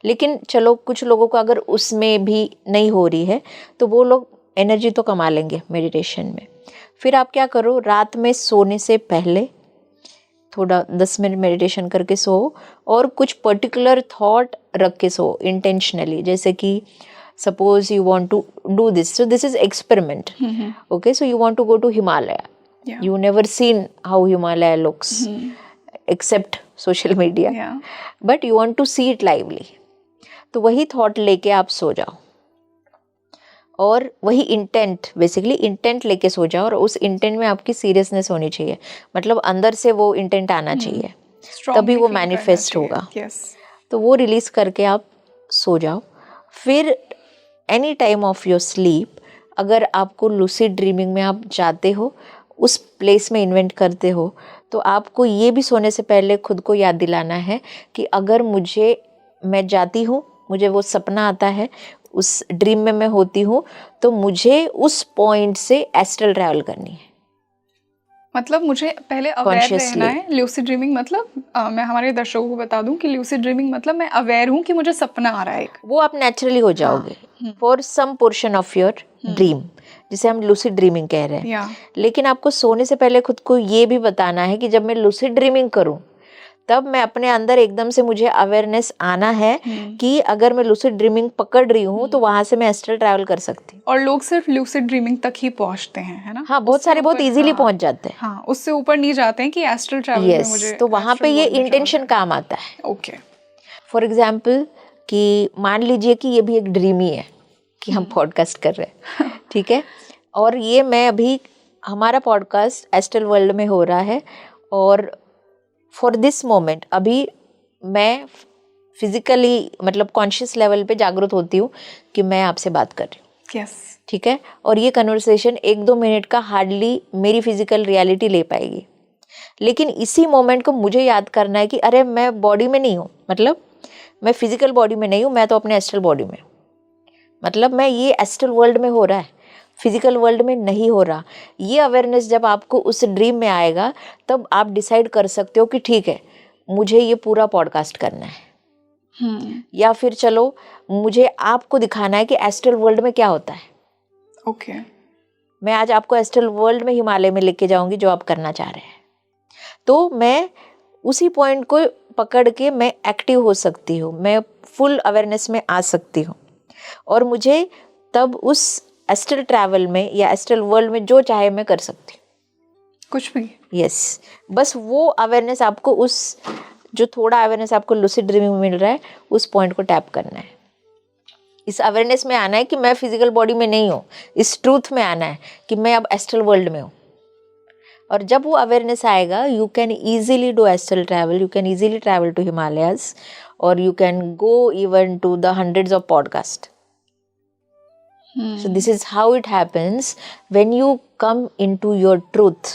लेकिन चलो कुछ लोगों को अगर उसमें भी नहीं हो रही है तो वो लोग एनर्जी तो कमा लेंगे मेडिटेशन में। फिर आप क्या करो, रात में सोने से पहले थोड़ा 10 मिनट मेडिटेशन करके सो और कुछ पर्टिकुलर थॉट रख के सो इंटेंशनली। जैसे कि suppose you want to do this, so this is experiment, okay? So you want to go to Himalaya, you never seen how Himalaya looks except social media, but you want to see it lively. तो वही thought लेके आप सो जाओ और वही intent, basically intent लेके सो जाओ, और उस इंटेंट में आपकी सीरियसनेस होनी चाहिए, मतलब अंदर से वो इंटेंट आना चाहिए, तभी वो मैनिफेस्ट होगा। तो वो रिलीज करके आप सो जाओ। फिर any time of your sleep, अगर आपको लूसिड ड्रीमिंग में आप जाते हो, उस प्लेस में इन्वेंट करते हो, तो आपको ये भी सोने से पहले खुद को याद दिलाना है कि अगर मैं जाती हूँ, मुझे वो सपना आता है, उस ड्रीम में मैं होती हूँ, तो मुझे उस पॉइंट से एस्ट्रल ट्रैवल करनी है। मतलब मुझे पहले अवेयर रहना है। ल्यूसिड ड्रीमिंग मतलब मैं हमारे दर्शकों को बता दूं कि ल्यूसिड ड्रीमिंग मतलब मैं अवेयर हूँ कि मुझे सपना आ रहा है। वो आप नेचुरली हो जाओगे for some portion of your dream, जिसे हम लूसिड ड्रीमिंग कह रहे हैं। लेकिन आपको सोने से पहले खुद को ये भी बताना है कि जब मैं लूसिड ड्रीमिंग करूं, तब मैं अपने अंदर एकदम से मुझे अवेयरनेस आना है कि अगर मैं लूसिड ड्रीमिंग पकड़ रही हूँ तो वहां से मैं एस्ट्रल ट्रैवल कर सकती हूँ। और लोग सिर्फ लूसिड ड्रीमिंग तक ही पहुंचते हैं, है ना? हाँ, बहुत सारे बहुत इजीली पहुंच जाते हैं। हाँ, उससे ऊपर नहीं जाते हैं कि एस्ट्रल ट्रैवल में मुझे। तो वहां पे ये इंटेंशन काम आता है। ओके, फॉर एग्जाम्पल कि मान लीजिए कि ये भी एक ड्रीम ही है कि हम पॉडकास्ट कर रहे हैं, ठीक है? और ये मैं अभी, हमारा पॉडकास्ट एस्ट्रल वर्ल्ड में हो रहा है, और फॉर दिस मोमेंट अभी मैं फिजिकली, मतलब कॉन्शियस लेवल पे जागरूक होती हूँ कि मैं आपसे बात कर रही हूँ। यस, ठीक है? और ये कन्वर्सेशन 1-2 मिनट का हार्डली मेरी फिजिकल रियलिटी ले पाएगी, लेकिन इसी मोमेंट को मुझे याद करना है कि अरे मैं बॉडी में नहीं हूँ, मतलब मैं फिजिकल बॉडी में नहीं हूँ, मैं तो अपने एस्ट्रल बॉडी में हूँ। मतलब मैं ये एस्ट्रल वर्ल्ड में हो रहा है, फिजिकल वर्ल्ड में नहीं हो रहा। ये अवेयरनेस जब आपको उस ड्रीम में आएगा, तब आप डिसाइड कर सकते हो कि ठीक है, मुझे ये पूरा पॉडकास्ट करना है। या फिर चलो मुझे आपको दिखाना है कि एस्ट्रल वर्ल्ड में क्या होता है। ओके, मैं आज आपको एस्ट्रल वर्ल्ड में हिमालय में लेके जाऊंगी जो आप करना चाह रहे हैं। तो मैं उसी पॉइंट को पकड़ के मैं एक्टिव हो सकती हूँ, मैं फुल अवेयरनेस में आ सकती हूँ, और मुझे तब उस एस्ट्रल ट्रैवल में या एस्ट्रल वर्ल्ड में जो चाहे मैं कर सकती हूँ। कुछ भी। यस, बस वो अवेयरनेस आपको, उस जो थोड़ा अवेयरनेस आपको लूसिड ड्रीमिंग में मिल रहा है, उस पॉइंट को टैप करना है। इस अवेयरनेस में आना है कि मैं फिजिकल बॉडी में नहीं हूँ, इस ट्रूथ में आना है कि मैं अब एस्ट्रल वर्ल्ड में हूँ। और जब वो अवेयरनेस आएगा, you can easily do astral travel, you can easily travel to Himalayas, और you can go even to the hundreds of podcasts. So this is how it happens when you come into your truth,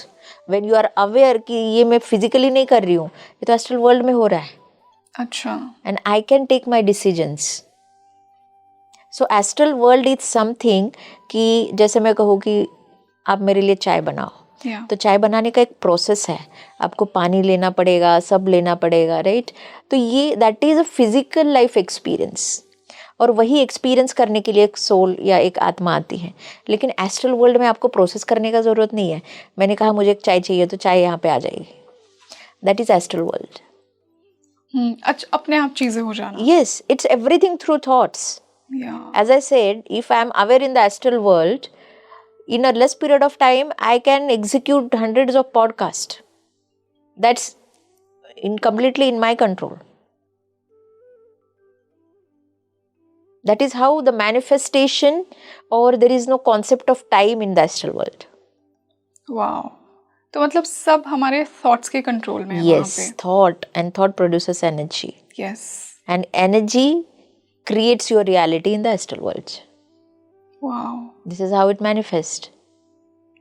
when you are aware कि ये मैं physically नहीं कर रही हूँ, ये तो astral world में हो रहा है। अच्छा। And I can take my decisions. So astral world is something कि जैसे मैं कहूँ कि आप मेरे लिए चाय बनाओ, तो चाय बनाने का एक प्रोसेस है, आपको पानी लेना पड़ेगा, सब लेना पड़ेगा, राइट? तो ये that is a physical life experience, और वही एक्सपीरियंस करने के लिए एक सोल या एक आत्मा आती है। लेकिन एस्ट्रल वर्ल्ड में आपको प्रोसेस करने का ज़रूरत नहीं है। मैंने कहा मुझे एक चाय चाहिए, तो चाय यहाँ पे आ जाएगी। That is astral world. अच्छा, अपने आप चीज़ें हो जाना। Yes, it's everything through thoughts. As I said, if I am aware in the astral world, in a less period of time, I can execute hundreds of podcasts. That's completely in my control. That is how the manifestation, or there is no concept of time in the astral world. Wow. तो मतलब सब हमारे thoughts के control में है वहाँ पे। Yes, thought, and thought produces energy. Yes. And energy creates your reality in the astral world. Wow. This is how it manifests.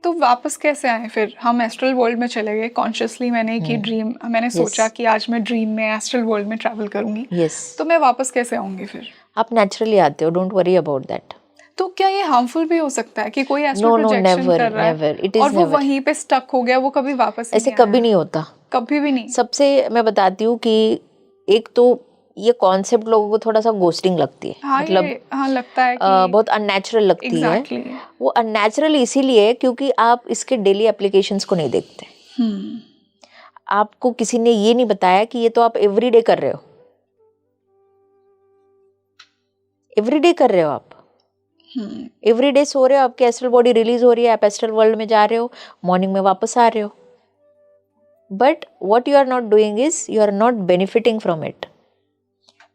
तो वापस कैसे आए फिर? हम एस्ट्रल वर्ल्ड में चले गए कॉन्शियसली, मैंने सोचा कि आज मैं ड्रीम में एस्ट्रल वर्ल्ड में ट्रैवल करूंगी। तो मैं वापस कैसे आऊंगी फिर? आप नेचुरली आते हो, डोंट वरी अबाउट दैट। तो क्या ये हार्मफुल भी हो सकता है कि कोई एस्ट्रल प्रोजेक्शन कर रहा है और वो वहीं पे स्टक हो गया, वो कभी वापस ऐसे कभी नहीं होता, कभी भी नहीं। सबसे मैं बताती हूँ कि एक तो ये कॉन्सेप्ट लोगों को थोड़ा सा घोस्टिंग लगती है, मतलब लगता है कि बहुत अननेचुरल लगती है। वो अननेचुरल इसीलिए क्योंकि आप इसके डेली एप्लीकेशंस को नहीं देखते। आपको किसी ने ये नहीं बताया कि ये तो आप एवरीडे कर रहे हो, एवरीडे कर रहे हो आप, एवरीडे सो रहे हो, आपकी एस्ट्रल बॉडी रिलीज हो रही है, आप एस्ट्रल वर्ल्ड में जा रहे हो, मॉर्निंग में वापस आ रहे हो, but what you are not doing is you are not benefiting from it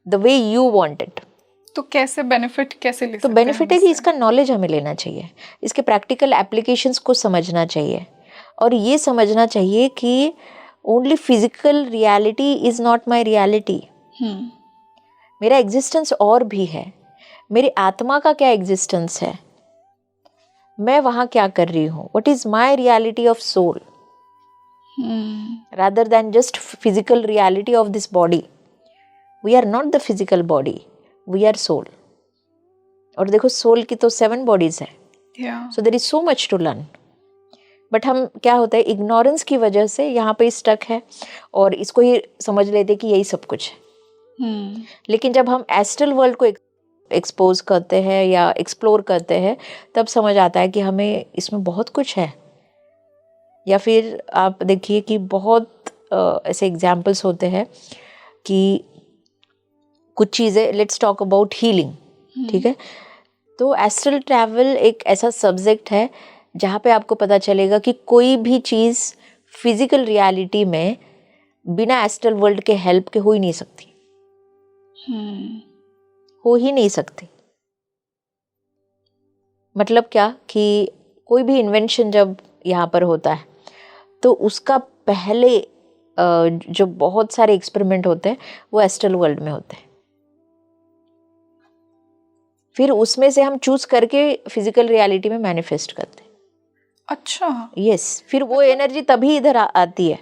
the way you want it. तो कैसे बेनिफिट कैसे ले सकते हैं? तो बेनिफिट है कि इसका नॉलेज हमें लेना चाहिए, इसके प्रैक्टिकल एप्लीकेशंस को समझना चाहिए, और ये समझना चाहिए कि only physical reality is not my reality. मेरा एग्जिस्टेंस और भी है, मेरी आत्मा का क्या एग्जिस्टेंस है, मैं वहाँ क्या कर रही हूँ, what is my reality of soul, rather than just physical reality of this body. We are not the physical body, we are soul. और देखो सोल की तो 7 bodies है, so there is so much to learn. But हम क्या होता है, ignorance की वजह से यहाँ पे स्टक है और इसको ही समझ लेते कि यही सब कुछ है। लेकिन जब हम एस्ट्रल वर्ल्ड को एक्सपोज करते हैं या एक्सप्लोर करते हैं, तब समझ आता है कि हमें इसमें बहुत कुछ है। या फिर आप देखिए कि बहुत ऐसे एग्जाम्पल्स होते हैं कि कुछ चीज़ें, लेट्स टॉक अबाउट हीलिंग, ठीक है? तो एस्ट्रल ट्रैवल एक ऐसा सब्जेक्ट है जहाँ पे आपको पता चलेगा कि कोई भी चीज़ फिजिकल रियलिटी में बिना एस्ट्रल वर्ल्ड के हेल्प के हो ही नहीं सकती, हो ही नहीं सकती। मतलब क्या कि कोई भी इन्वेंशन जब यहाँ पर होता है तो उसका पहले जो बहुत सारे एक्सपेरिमेंट होते हैं वो एस्ट्रल वर्ल्ड में होते हैं, फिर उसमें से हम चूज करके फिजिकल रियलिटी में मैनिफेस्ट करते हैं। अच्छा, यस, फिर वो एनर्जी तभी इधर आती है।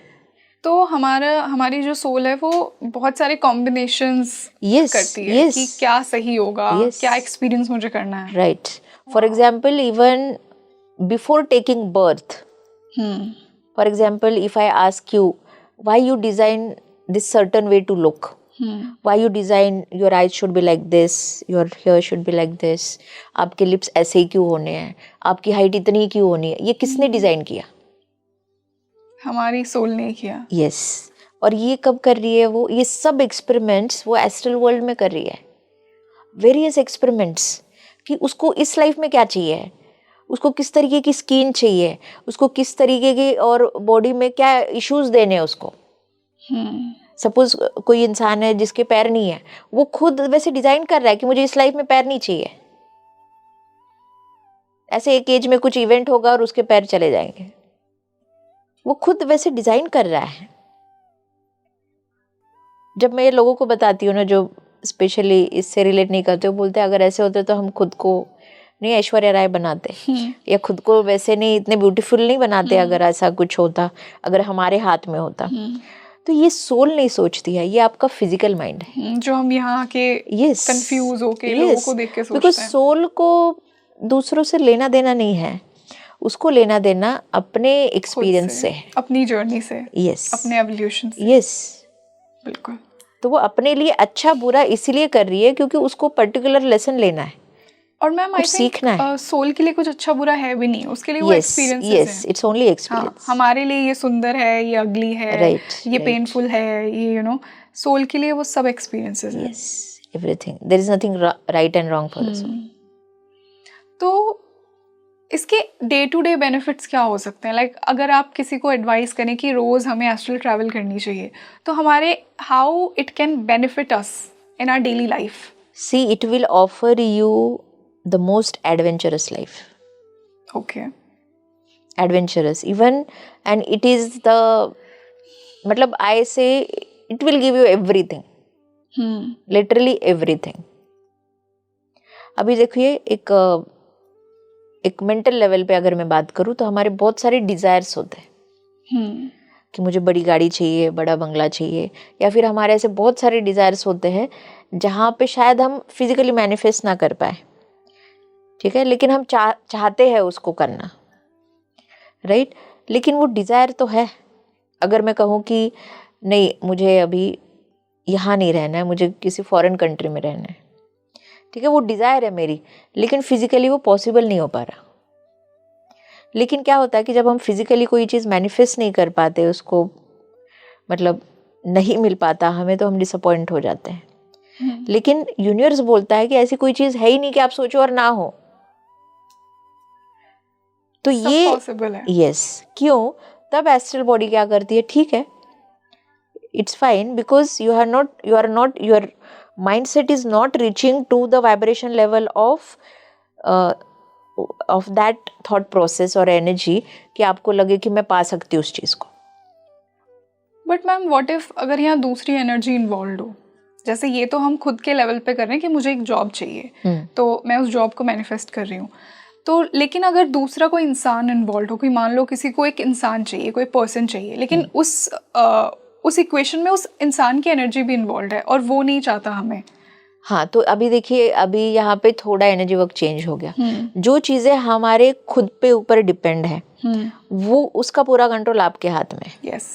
तो हमारी जो सोल है वो बहुत सारे कॉम्बिनेशंस करती है कि क्या सही होगा, क्या एक्सपीरियंस मुझे करना है। Right, for example even before taking birth, for example if I ask you why you design this certain way to look, why you design your eyes should be like this, your hair should be like this, आपके lips ऐसे ही क्यों होने हैं, आपकी height इतनी क्यों होनी है, ये किसने डिजाइन किया? हमारी सोल ने किया। यस, और ये कब कर रही है वो? ये सब एक्सपेरिमेंट्स वो एस्ट्रल वर्ल्ड में कर रही है, वेरियस एक्सपेरिमेंट्स, कि उसको इस लाइफ में क्या चाहिए, उसको किस तरीके की स्किन चाहिए, उसको किस तरीके की और बॉडी में क्या इश्यूज देने हैं उसको। सपोज कोई इंसान है जिसके पैर नहीं है, वो खुद वैसे डिजाइन कर रहा है कि मुझे इस लाइफ में पैर नहीं चाहिए। ऐसे एक एज में कुछ इवेंट होगा और उसके पैर चले जाएंगे, वो खुद वैसे डिजाइन कर रहा है। जब मैं ये लोगों को बताती हूँ ना, जो स्पेशली इससे रिलेट नहीं करते, वो बोलते हैं अगर ऐसे होते तो हम खुद को नहीं ऐश्वर्या राय बनाते, या खुद को वैसे नहीं इतने ब्यूटीफुल नहीं बनाते अगर ऐसा कुछ होता, अगर हमारे हाथ में होता। तो ये सोल नहीं सोचती है, ये आपका फिजिकल माइंड है जो हम यहाँ के कंफ्यूज होके लोगों को देख के सोचते हैं। बिकॉज सोल को दूसरों से लेना देना नहीं है, उसको लेना देना अपने एक्सपीरियंस से, अपनी जर्नी से, अपने एवोल्यूशन से। बिल्कुल। तो वो अपने लिए अच्छा बुरा इसीलिए कर रही है क्योंकि उसको पर्टिकुलर लेसन लेना है और मैम आई सीखना है। सोल के लिए कुछ अच्छा बुरा है भी नहीं, उसके लिए वो एक्सपीरियंसेस है। It's only experience. हमारे लिए ये सुंदर है, ये अगली है, ये पेनफुल है, ये सोल के लिए वो सब एक्सपीरियंसेस है। Everything, there is nothing right and wrong for the soul. तो इसके डे टू डे बेनिफिट्स क्या हो सकते हैं? लाइक अगर आप किसी को एडवाइस करें कि रोज हमें एस्ट्रल ट्रैवल करनी चाहिए, तो हमारे how it can benefit us in our daily life? See, it will offer you the most adventurous life. Okay. Adventurous even, and it is the, मतलब I say it will give you everything. Literally everything. अभी देखिए एक mental level पे अगर मैं बात करूँ तो हमारे बहुत सारे डिजायर्स होते हैं कि मुझे बड़ी गाड़ी चाहिए, बड़ा बंगला चाहिए, या फिर हमारे ऐसे बहुत सारे डिजायर्स होते हैं जहाँ पे शायद हम फिजिकली मैनिफेस्ट ना कर पाए, ठीक है, लेकिन हम चाहते हैं उसको करना, राइट? लेकिन वो डिज़ायर तो है। अगर मैं कहूँ कि नहीं मुझे अभी यहाँ नहीं रहना है, मुझे किसी फॉरेन कंट्री में रहना है, ठीक है, वो डिज़ायर है मेरी, लेकिन फिजिकली वो पॉसिबल नहीं हो पा रहा। लेकिन क्या होता है कि जब हम फिजिकली कोई चीज़ मैनिफेस्ट नहीं कर पाते, उसको मतलब नहीं मिल पाता हमें, तो हम डिसअपॉइंट हो जाते हैं। लेकिन यूनिवर्स बोलता है कि ऐसी कोई चीज़ है ही नहीं कि आप सोचो और ना हो। तो ये पॉसिबल है। क्यों? तब एस्ट्रल बॉडी क्या करती है, ठीक है, it's fine, because your mindset is not reaching to the vibration level of that thought process or energy कि आपको लगे कि मैं पा सकती हूँ उस चीज़ को। बट मैम व्हाट इफ अगर यहाँ दूसरी एनर्जी इन्वॉल्व हो, जैसे ये तो हम खुद के लेवल पे कर रहे हैं कि मुझे एक जॉब चाहिए, तो मैं उस जॉब को मैनिफेस्ट कर रही हूँ, तो लेकिन अगर दूसरा कोई इंसान इन्वॉल्व हो, कोई मान लो किसी को एक इंसान चाहिए, कोई पर्सन चाहिए, लेकिन उस इक्वेशन में उस इंसान की एनर्जी भी इन्वॉल्व है और वो नहीं चाहता हमें। हाँ, तो अभी देखिए, अभी यहाँ पे थोड़ा एनर्जी वर्क चेंज हो गया। जो चीज़ें हमारे खुद पे ऊपर डिपेंड है, वो उसका पूरा कंट्रोल आपके हाथ में। Yes.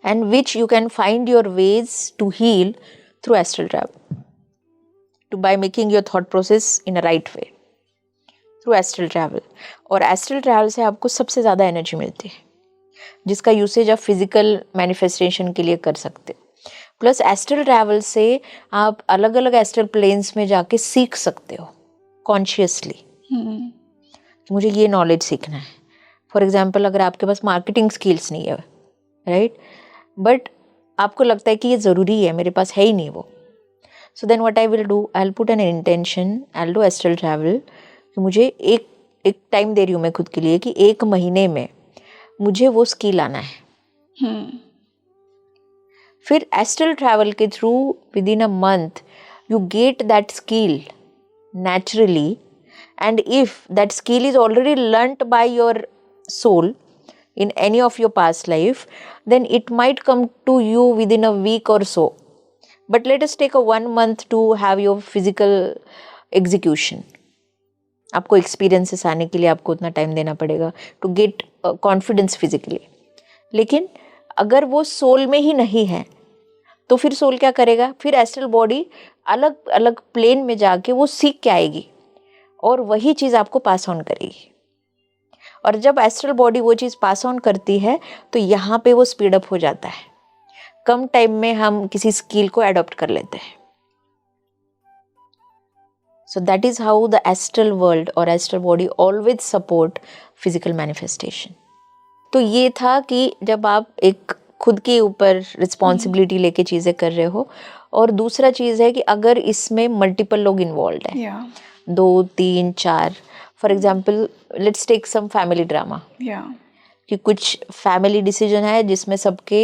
And which you can find your ways to heal through astral travel, to by making your thought process in a right way through astral travel. और एस्ट्रल ट्रैवल से आपको सबसे ज़्यादा एनर्जी मिलती है, जिसका यूसेज आप फिजिकल मैनिफेस्टेशन के लिए कर सकते हो। प्लस एस्ट्रल ट्रैवल से आप अलग अलग एस्ट्रल प्लेन्स में जाके सीख सकते हो कॉन्शियसली। मुझे ये नॉलेज सीखना है। फॉर एग्जाम्पल, अगर आपके पास मार्केटिंग स्किल्स नहीं है, राइट, बट आपको लगता है कि ये ज़रूरी है, मेरे पास है ही नहीं वो, so then what I will do, I will put an intention, I will do astral travel कि मुझे एक टाइम दे रही हूँ मैं खुद के लिए कि 1 महीने में मुझे वो स्किल आना है। फिर एस्ट्रल ट्रैवल के through with in a month you get that skill naturally, and if that skill is already learnt by your soul in any of your past life, then it might come to you within a week or so. But let us take a 1 month to have your physical execution. आपको experiences आने के लिए आपको उतना time देना पड़ेगा to get confidence physically. लेकिन अगर वो सोल में ही नहीं है तो फिर सोल क्या करेगा, फिर एस्ट्रल बॉडी अलग अलग प्लेन में जाके वो सीख के आएगी और वही चीज़ आपको पास ऑन करेगी। और जब एस्ट्रल बॉडी वो चीज़ पास ऑन करती है तो यहाँ पे वो स्पीड अप हो जाता है। कम टाइम में हम किसी स्किल को एडॉप्ट कर लेते हैं। So that is how the astral world or astral body always support physical manifestation. तो ये था कि जब आप एक खुद के ऊपर रिस्पॉन्सिबिलिटी लेके चीज़ें कर रहे हो, और दूसरा चीज़ है कि अगर इसमें मल्टीपल लोग इन्वॉल्व हैं, Yeah. 2, 3, 4, for example let's take some family drama, Yeah. कि कुछ फैमिली डिसीजन है जिसमें सबके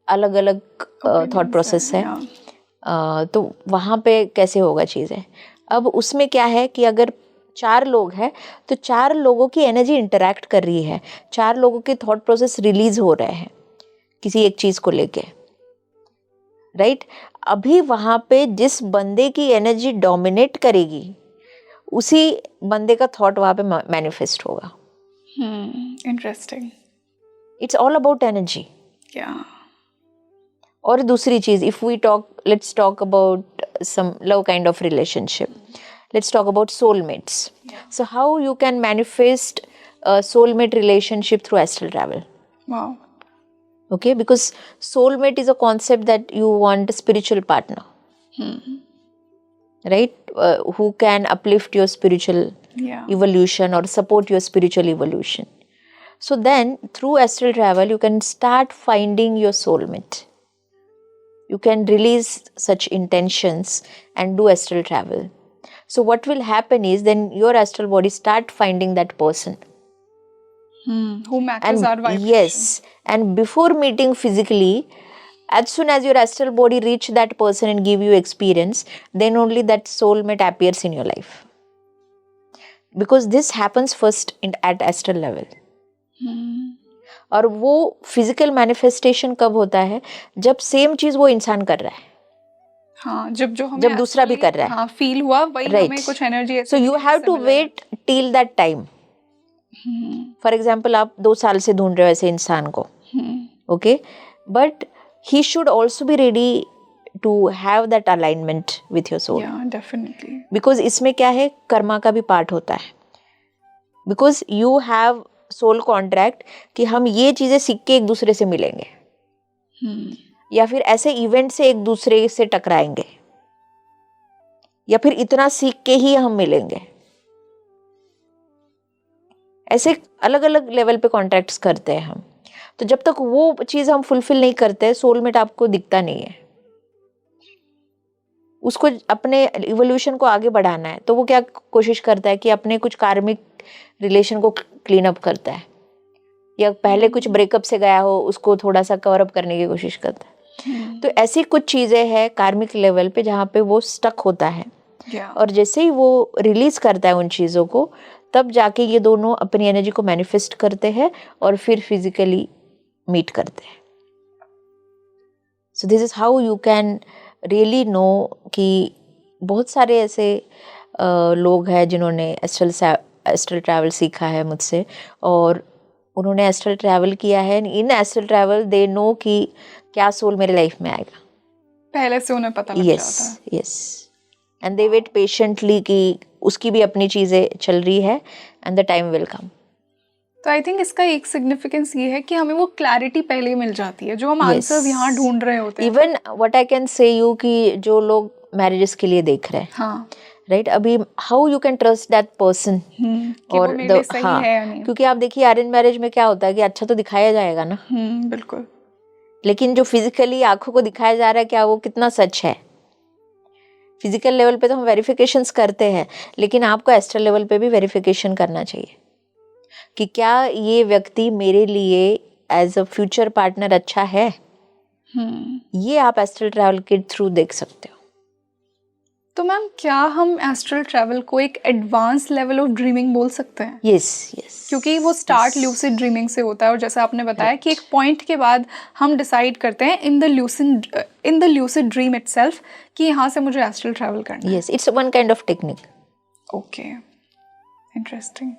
अलग अलग थॉट प्रोसेस है. Yeah. तो वहाँ पे कैसे होगा चीज़ें. अब उसमें क्या है कि अगर 4 लोग हैं तो 4 लोगों की एनर्जी इंटरैक्ट कर रही है, 4 लोगों के थॉट प्रोसेस रिलीज हो रहे हैं किसी एक चीज़ को लेके, राइट. अभी वहाँ पे जिस बंदे की एनर्जी डोमिनेट करेगी उसी बंदे का थॉट वहाँ पे मैनिफेस्ट होगा. Interesting. It's all about energy. Yeah. और दूसरी चीज़, if we talk, let's talk about some love kind of relationship, let's talk about soulmates. So how you can manifest soulmate relationship through astral travel. Wow. Okay, because soulmate is a concept that you want a spiritual partner, right? Who can uplift your spiritual Yeah. evolution or support your spiritual evolution. So then through astral travel you can start finding your soulmate. You can release such intentions and do astral travel. So what will happen is then your astral body start finding that person. Who matches our vibration. Yes, and before meeting physically, as soon as your astral body reach that person and give you experience, then only that soulmate appears in your life. Because this happens first at astral level. और वो physical manifestation कब होता है, जब same चीज वो इंसान कर रहा है. हाँ, जब दूसरा भी कर रहा है. हाँ, फील हुआ वही Right. हमें कुछ energy. So you have to wait till that time. For example आप 2 साल से ढूंढ रहे हो ऐसे इंसान को, okay, but he should also be ready to have that alignment with your soul. Definitely. Because इसमें क्या है, कर्मा का भी पार्ट होता है. Because you have soul contract कि हम ये चीजें सीख के एक दूसरे से मिलेंगे, या फिर ऐसे इवेंट से एक दूसरे से टकराएंगे, या फिर इतना सीख के ही हम मिलेंगे. ऐसे अलग अलग लेवल पे कॉन्ट्रैक्ट्स करते हैं हम. तो जब तक वो चीज़ हम फुलफिल नहीं करते, सोलमेट आपको दिखता नहीं है. उसको अपने इवोल्यूशन को आगे बढ़ाना है, तो वो क्या कोशिश करता है कि अपने कुछ कार्मिक रिलेशन को क्लीन अप करता है, या पहले कुछ ब्रेकअप से गया हो उसको थोड़ा सा कवर अप करने की कोशिश करता है. तो ऐसी कुछ चीज़ें हैं कार्मिक लेवल पे जहाँ पे वो स्टक होता है. और जैसे ही वो रिलीज करता है उन चीज़ों को, तब जाके ये दोनों अपनी एनर्जी को मैनिफेस्ट करते हैं और फिर फिजिकली मीट करते हैं. So this is how you can really know कि बहुत सारे ऐसे लोग हैं जिन्होंने एस्ट्रल ट्रैवल सीखा है मुझसे, और उन्होंने एस्ट्रल ट्रैवल किया है. इन एस्ट्रल ट्रैवल दे नो कि क्या सोल मेरे लाइफ में आएगा, पहले से उन्हें पता लग जाता है. Yes, and they wait patiently कि उसकी भी अपनी चीज़ें चल रही है and the time will come. तो आई थिंक इसका एक सिग्निफिकेंस ये है कि हमें वो क्लैरिटी पहले ही मिल जाती है जो हम आंसर्स यहाँ ढूंढ रहे होते हैं. Even what I can say you कि जो लोग मैरिजेस के लिए देख रहे हैं, हाँ, राइट, अभी how you can trust that person, और हाँ, क्योंकि आप देखिए अरेंज मैरिज में क्या होता है कि अच्छा तो दिखाया जाएगा ना, बिल्कुल, लेकिन जो फिजिकली आंखों को दिखाया जा रहा है क्या वो कितना सच है. फिजिकल लेवल पे तो हम वेरिफिकेशंस करते हैं, लेकिन आपको एस्ट्रल लेवल पे भी वेरिफिकेशन करना चाहिए कि क्या ये व्यक्ति मेरे लिए एज अ फ्यूचर पार्टनर अच्छा है. ये आप एस्ट्रल ट्रैवल के थ्रू देख सकते हो. तो मैम क्या हम एस्ट्रल ट्रैवल को एक एडवांस लेवल ऑफ ड्रीमिंग बोल सकते हैं? यस, क्योंकि वो स्टार्ट ल्यूसिड ड्रीमिंग से होता है, और जैसा आपने बताया कि एक पॉइंट के बाद हम डिसाइड करते हैं in the lucid dream itself कि यहाँ से मुझे एस्ट्रल ट्रैवल करना है. Yes, it's one kind of technique. Okay, interesting.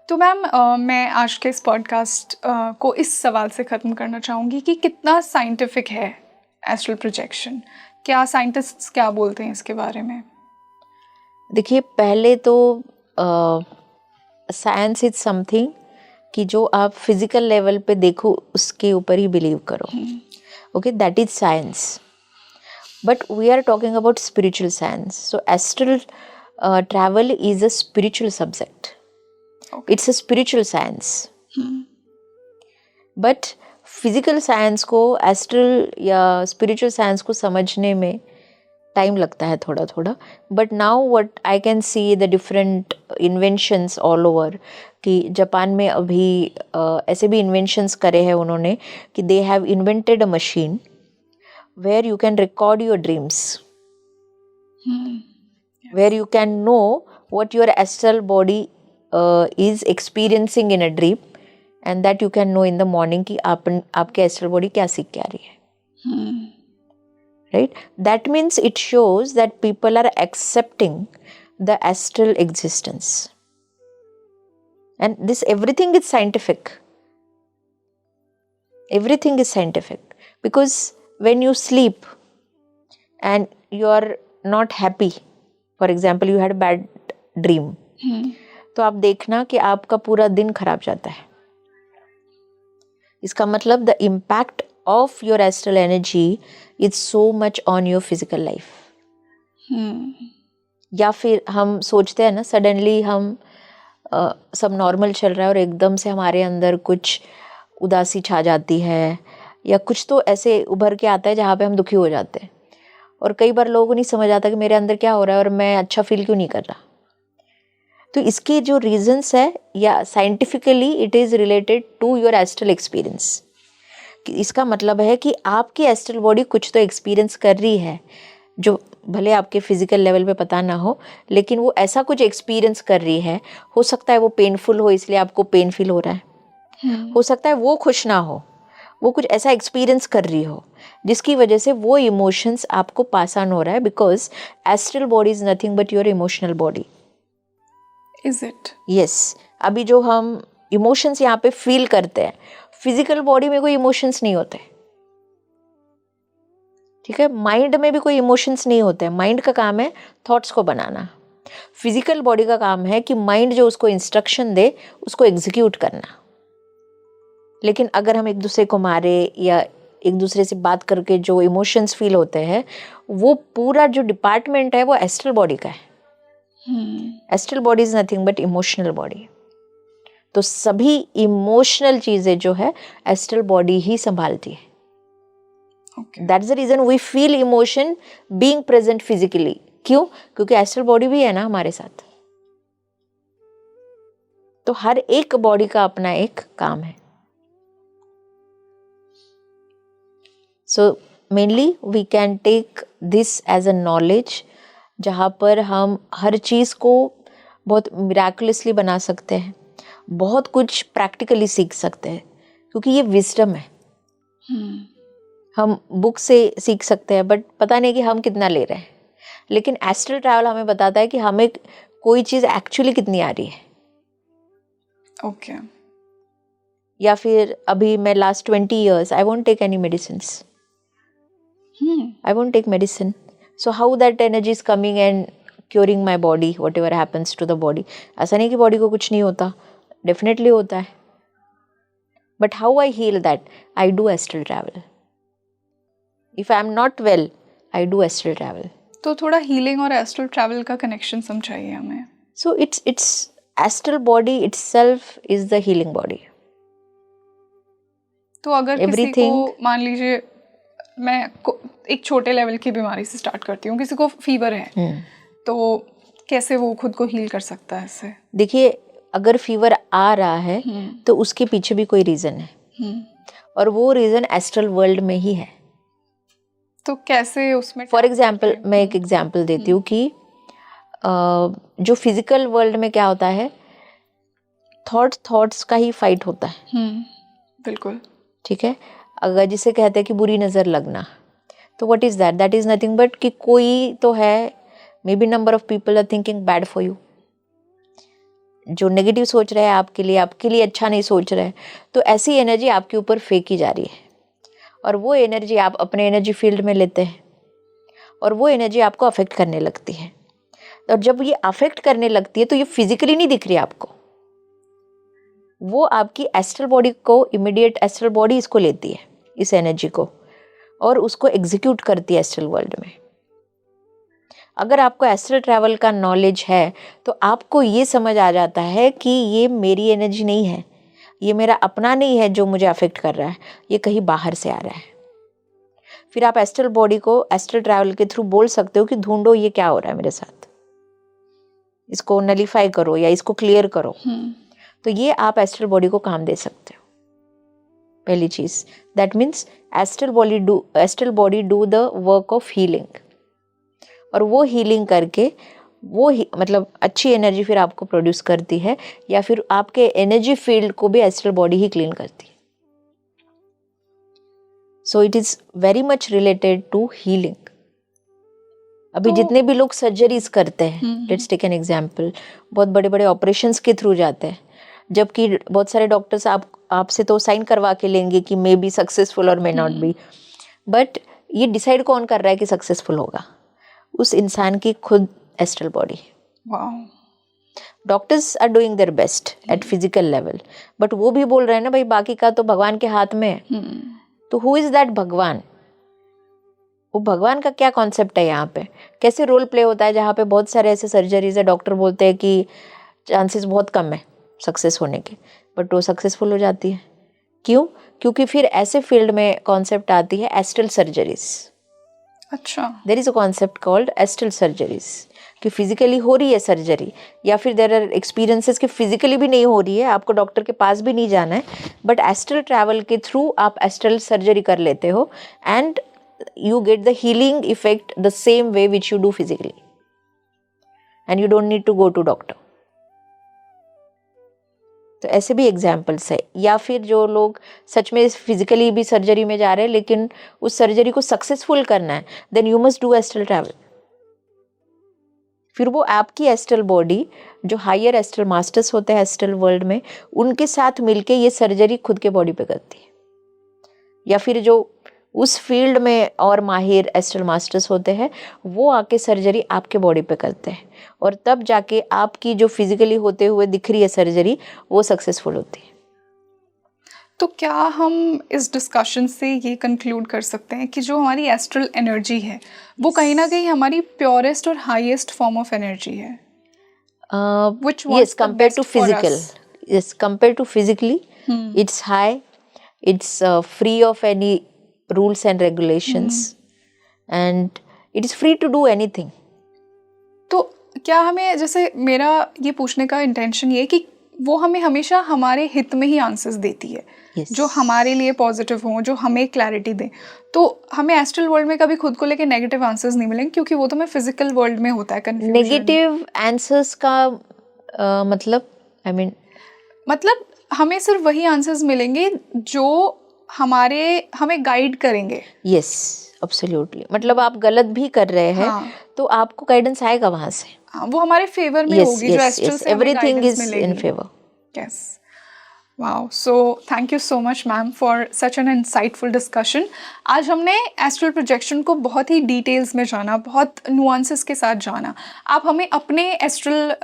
तो मैम मैं आज के इस पॉडकास्ट को इस सवाल से ख़त्म करना चाहूँगी कि कितना साइंटिफिक है एस्ट्रल प्रोजेक्शन. क्या साइंटिस्ट्स क्या बोलते हैं इसके बारे में? देखिए, पहले तो साइंस इज समथिंग कि जो आप फिजिकल लेवल पे देखो उसके ऊपर ही बिलीव करो. Okay, that is science. But we are talking about spiritual science. So astral travel is a spiritual subject. Okay. It's a spiritual science. But physical science को एस्ट्रल या स्पिरिचुअल साइंस को समझने में टाइम लगता है थोड़ा थोड़ा. But now what I can see the different inventions all over, कि जापान में अभी ऐसे भी इन्वेंशंस करे हैं उन्होंने कि they have invented a machine where you can record your dreams, where you can know what your astral body is experiencing in a dream, and that you can no in the morning कि आपके astral body क्या सीख के आ रही है. Right? That means it shows that people are accepting the astral existence. And this everything is scientific. Everything is scientific. Because when you sleep and you are not happy, for example, you had a bad dream, तो आप देखना कि आपका पूरा दिन खराब जाता है. इसका मतलब the impact of your astral energy is so much on your physical life. या फिर हम सोचते हैं ना, सडनली हम सब नॉर्मल चल रहा है और एकदम से हमारे अंदर कुछ उदासी छा जाती है या कुछ तो ऐसे उभर के आता है जहाँ पे हम दुखी हो जाते हैं. और कई बार लोगों को नहीं समझ आता कि मेरे अंदर क्या हो रहा है और मैं अच्छा फील क्यों नहीं कर रहा. तो इसके जो रीजंस है, या scientifically it is related to your astral experience. इसका मतलब है कि आपकी एस्ट्रल बॉडी कुछ तो एक्सपीरियंस कर रही है जो भले आपके फिजिकल लेवल पे पता ना हो, लेकिन वो ऐसा कुछ एक्सपीरियंस कर रही है. हो सकता है वो पेनफुल हो इसलिए आपको पेन फील हो रहा है, हो सकता है वो खुश ना हो, वो कुछ ऐसा एक्सपीरियंस कर रही हो जिसकी वजह से वो इमोशंस आपको पास ऑन हो रहा है. Because astral body is nothing but your emotional body. Is it? Yes. अभी जो हम इमोशंस यहाँ पे फील करते हैं, फिजिकल बॉडी में कोई इमोशंस नहीं होते. ठीक है, माइंड में भी कोई इमोशंस नहीं होते. माइंड का काम है थॉट्स को बनाना. फिजिकल बॉडी का काम है कि माइंड जो उसको इंस्ट्रक्शन दे उसको एग्जीक्यूट करना. लेकिन अगर हम एक दूसरे को मारे या एक दूसरे से बात करके जो इमोशंस फील होते हैं, वो पूरा जो डिपार्टमेंट है वो एस्ट्रल बॉडी का है. Astral body is nothing but emotional body. तो सभी इमोशनल चीजें जो है एस्ट्रल बॉडी ही संभालती है. That's the reason we feel emotion being present physically. क्यों? क्योंकि एस्ट्रल बॉडी भी है ना हमारे साथ. तो हर एक बॉडी का अपना एक काम है. So mainly we can take this as a knowledge, जहाँ पर हम हर चीज़ को बहुत मिराकुलसली बना सकते हैं, बहुत कुछ प्रैक्टिकली सीख सकते हैं, क्योंकि ये विजडम है. हम बुक से सीख सकते हैं बट पता नहीं कि हम कितना ले रहे हैं. लेकिन एस्ट्रल ट्रैवल हमें बताता है कि हमें कोई चीज़ एक्चुअली कितनी आ रही है. ओके. या फिर अभी मैं last 20 years I won't take any medicines. I won't take medicine. So how that energy is coming and curing my body, whatever happens to the body. ऐसा नहीं कि बॉडी को कुछ नहीं होता, डेफिनेटली होता है. But how I heal that? I do astral travel. If I am not well, I do astral travel. तो थोड़ा हीलिंग और एस्ट्रल ट्रैवल का कनेक्शन समझाइए हमें. So it's astral body itself is the healing body. तो अगर किसी को, मान लीजिए मैं एक छोटे लेवल की बीमारी से स्टार्ट करती हूँ, किसी को फीवर है, तो कैसे वो खुद को हील कर सकता है इससे? देखिए, अगर फीवर आ रहा है तो उसके पीछे भी कोई रीज़न है, और वो रीज़न एस्ट्रल वर्ल्ड में ही है. तो कैसे उसमें? फॉर एग्जाम्पल, मैं एक एग्जाम्पल देती हूँ कि जो फिजिकल वर्ल्ड में क्या होता है, थॉट्स का ही फाइट होता है. बिल्कुल. ठीक है. अगर जिसे कहते हैं कि बुरी नज़र लगना, तो what is that? That is nothing but कि कोई तो है, maybe number of people are thinking bad for you, जो नेगेटिव सोच रहे हैं आपके लिए अच्छा नहीं सोच रहे हैं. तो ऐसी एनर्जी आपके ऊपर फेंकी जा रही है, और वो एनर्जी आप अपने एनर्जी फील्ड में लेते हैं, और वो एनर्जी आपको अफेक्ट करने लगती है. और जब ये अफेक्ट करने लगती है तो ये फिजिकली नहीं दिख रही आपको, वो आपकी एस्ट्रल बॉडी को, इमीडिएट एस्ट्रल बॉडी इसको लेती है, इस एनर्जी को, और उसको एग्जीक्यूट करती है एस्ट्रल वर्ल्ड में. अगर आपको एस्ट्रल ट्रैवल का नॉलेज है तो आपको ये समझ आ जाता है कि ये मेरी एनर्जी नहीं है, ये मेरा अपना नहीं है जो मुझे अफेक्ट कर रहा है, ये कहीं बाहर से आ रहा है। फिर आप एस्ट्रल बॉडी को एस्ट्रल ट्रैवल के थ्रू बोल सकते हो कि ढूंढो ये क्या हो रहा है मेरे साथ, इसको नलीफाई करो या इसको क्लियर करो। तो ये आप एस्ट्रल बॉडी को काम दे सकते हो। पहली चीज, that means astral body do the work of healing, और वो हीलिंग करके मतलब अच्छी एनर्जी फिर आपको प्रोड्यूस करती है, या फिर आपके एनर्जी फील्ड को भी एस्ट्रल बॉडी ही क्लीन करती है। So it is very much related to healing. अभी जितने भी लोग सर्जरीज करते हैं, लेट्स टेक एन एग्जांपल, बहुत बड़े बड़े ऑपरेशंस के थ्रू जाते हैं, जबकि बहुत सारे डॉक्टर्स आपसे तो साइन करवा के लेंगे कि मे बी सक्सेसफुल और मे नॉट बी, बट ये डिसाइड कौन कर रहा है कि सक्सेसफुल होगा? उस इंसान की खुद astral body. Doctors are doing their best at physical level, but वो भी बोल रहे हैं ना भाई बाकी का तो भगवान के हाथ में है। तो हु इज दैट भगवान? वो भगवान का क्या कॉन्सेप्ट है यहाँ पे? कैसे रोल प्ले होता है जहाँ पे बहुत सारे ऐसे सर्जरीज है, डॉक्टर बोलते हैं कि चांसेस बहुत कम है सक्सेस होने के, बट वो सक्सेसफुल हो जाती है। क्यों? क्योंकि फिर ऐसे फील्ड में कॉन्सेप्ट आती है एस्ट्रल सर्जरीज। अच्छा, there is a concept called astral surgeries, कि फिजिकली हो रही है सर्जरी, या फिर देयर आर एक्सपीरियंसेस कि फिजिकली भी नहीं हो रही है, आपको डॉक्टर के पास भी नहीं जाना है, बट एस्ट्रल ट्रैवल के थ्रू आप एस्ट्रल सर्जरी कर लेते हो and you get the healing effect the same way which you do physically, and you don't need to go to doctor. तो ऐसे भी एग्जाम्पल्स है। या फिर जो लोग सच में फिजिकली भी सर्जरी में जा रहे हैं लेकिन उस सर्जरी को सक्सेसफुल करना है, then you must do astral travel. फिर वो आपकी एस्ट्रल बॉडी, जो हायर एस्ट्रल मास्टर्स होते हैं एस्ट्रल वर्ल्ड में, उनके साथ मिलके ये सर्जरी खुद के बॉडी पे करती है। या फिर जो उस फील्ड में और माहिर एस्ट्रल मास्टर्स होते हैं, वो आके सर्जरी आपके बॉडी पे करते हैं, और तब जाके आपकी जो फिजिकली होते हुए दिख रही है सर्जरी, वो सक्सेसफुल होती है। तो क्या हम इस डिस्कशन से ये कंक्लूड कर सकते हैं कि जो हमारी एस्ट्रल एनर्जी है वो कहीं ना कहीं हमारी प्योरेस्ट और हाईएस्ट फॉर्म ऑफ एनर्जी है? Yes, compared to physical. Yes, compared to physically, it's high, it's free of any rules and regulations, and it is free to do anything. तो क्या हमें, जैसे मेरा ये पूछने का इंटेंशन ये है कि वो हमें हमेशा हमारे हित में ही आंसर्स देती है, जो हमारे लिए पॉजिटिव हों, जो हमें क्लैरिटी दें। तो हमें एस्ट्रल वर्ल्ड में कभी खुद को लेके नेगेटिव आंसर्स नहीं मिलेंगे, क्योंकि वो तो हमें फिजिकल वर्ल्ड में होता है कंफ्यूजन। नेगेटिव आंसर्स का मतलब हमें सिर्फ वही आंसर्स मिलेंगे जो हमें गाइड करेंगे। Yes, absolutely. मतलब आप गलत भी कर रहे हैं, तो आपको गाइडेंस आएगा वहां से। वो हमारे फेवर में होगी, जो एस्ट्रल से everything is in favour. Yes, wow. So thank you so much ma'am for such an insightful discussion. आज हमने एस्ट्रल प्रोजेक्शन को बहुत ही डिटेल्स में जाना, बहुत नुआंसेस के साथ जाना। आप हमें अपने एस्ट्रल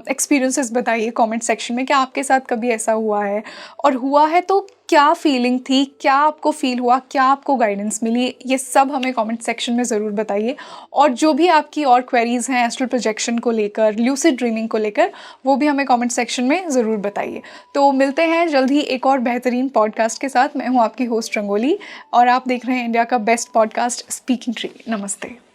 एक्सपीरियंसेस बताइए कमेंट सेक्शन में, क्या आपके साथ कभी ऐसा हुआ है, और हुआ है तो क्या फीलिंग थी, क्या आपको फील हुआ, क्या आपको गाइडेंस मिली, ये सब हमें कमेंट सेक्शन में ज़रूर बताइए। और जो भी आपकी और क्वेरीज़ हैं एस्ट्रल प्रोजेक्शन को लेकर, ल्यूसिड ड्रीमिंग को लेकर, वो भी हमें कमेंट सेक्शन में ज़रूर बताइए। तो मिलते हैं जल्द ही एक और बेहतरीन पॉडकास्ट के साथ। मैं हूँ आपकी होस्ट रंगोली, और आप देख रहे हैं इंडिया का बेस्ट पॉडकास्ट स्पीकिंग ट्री। नमस्ते।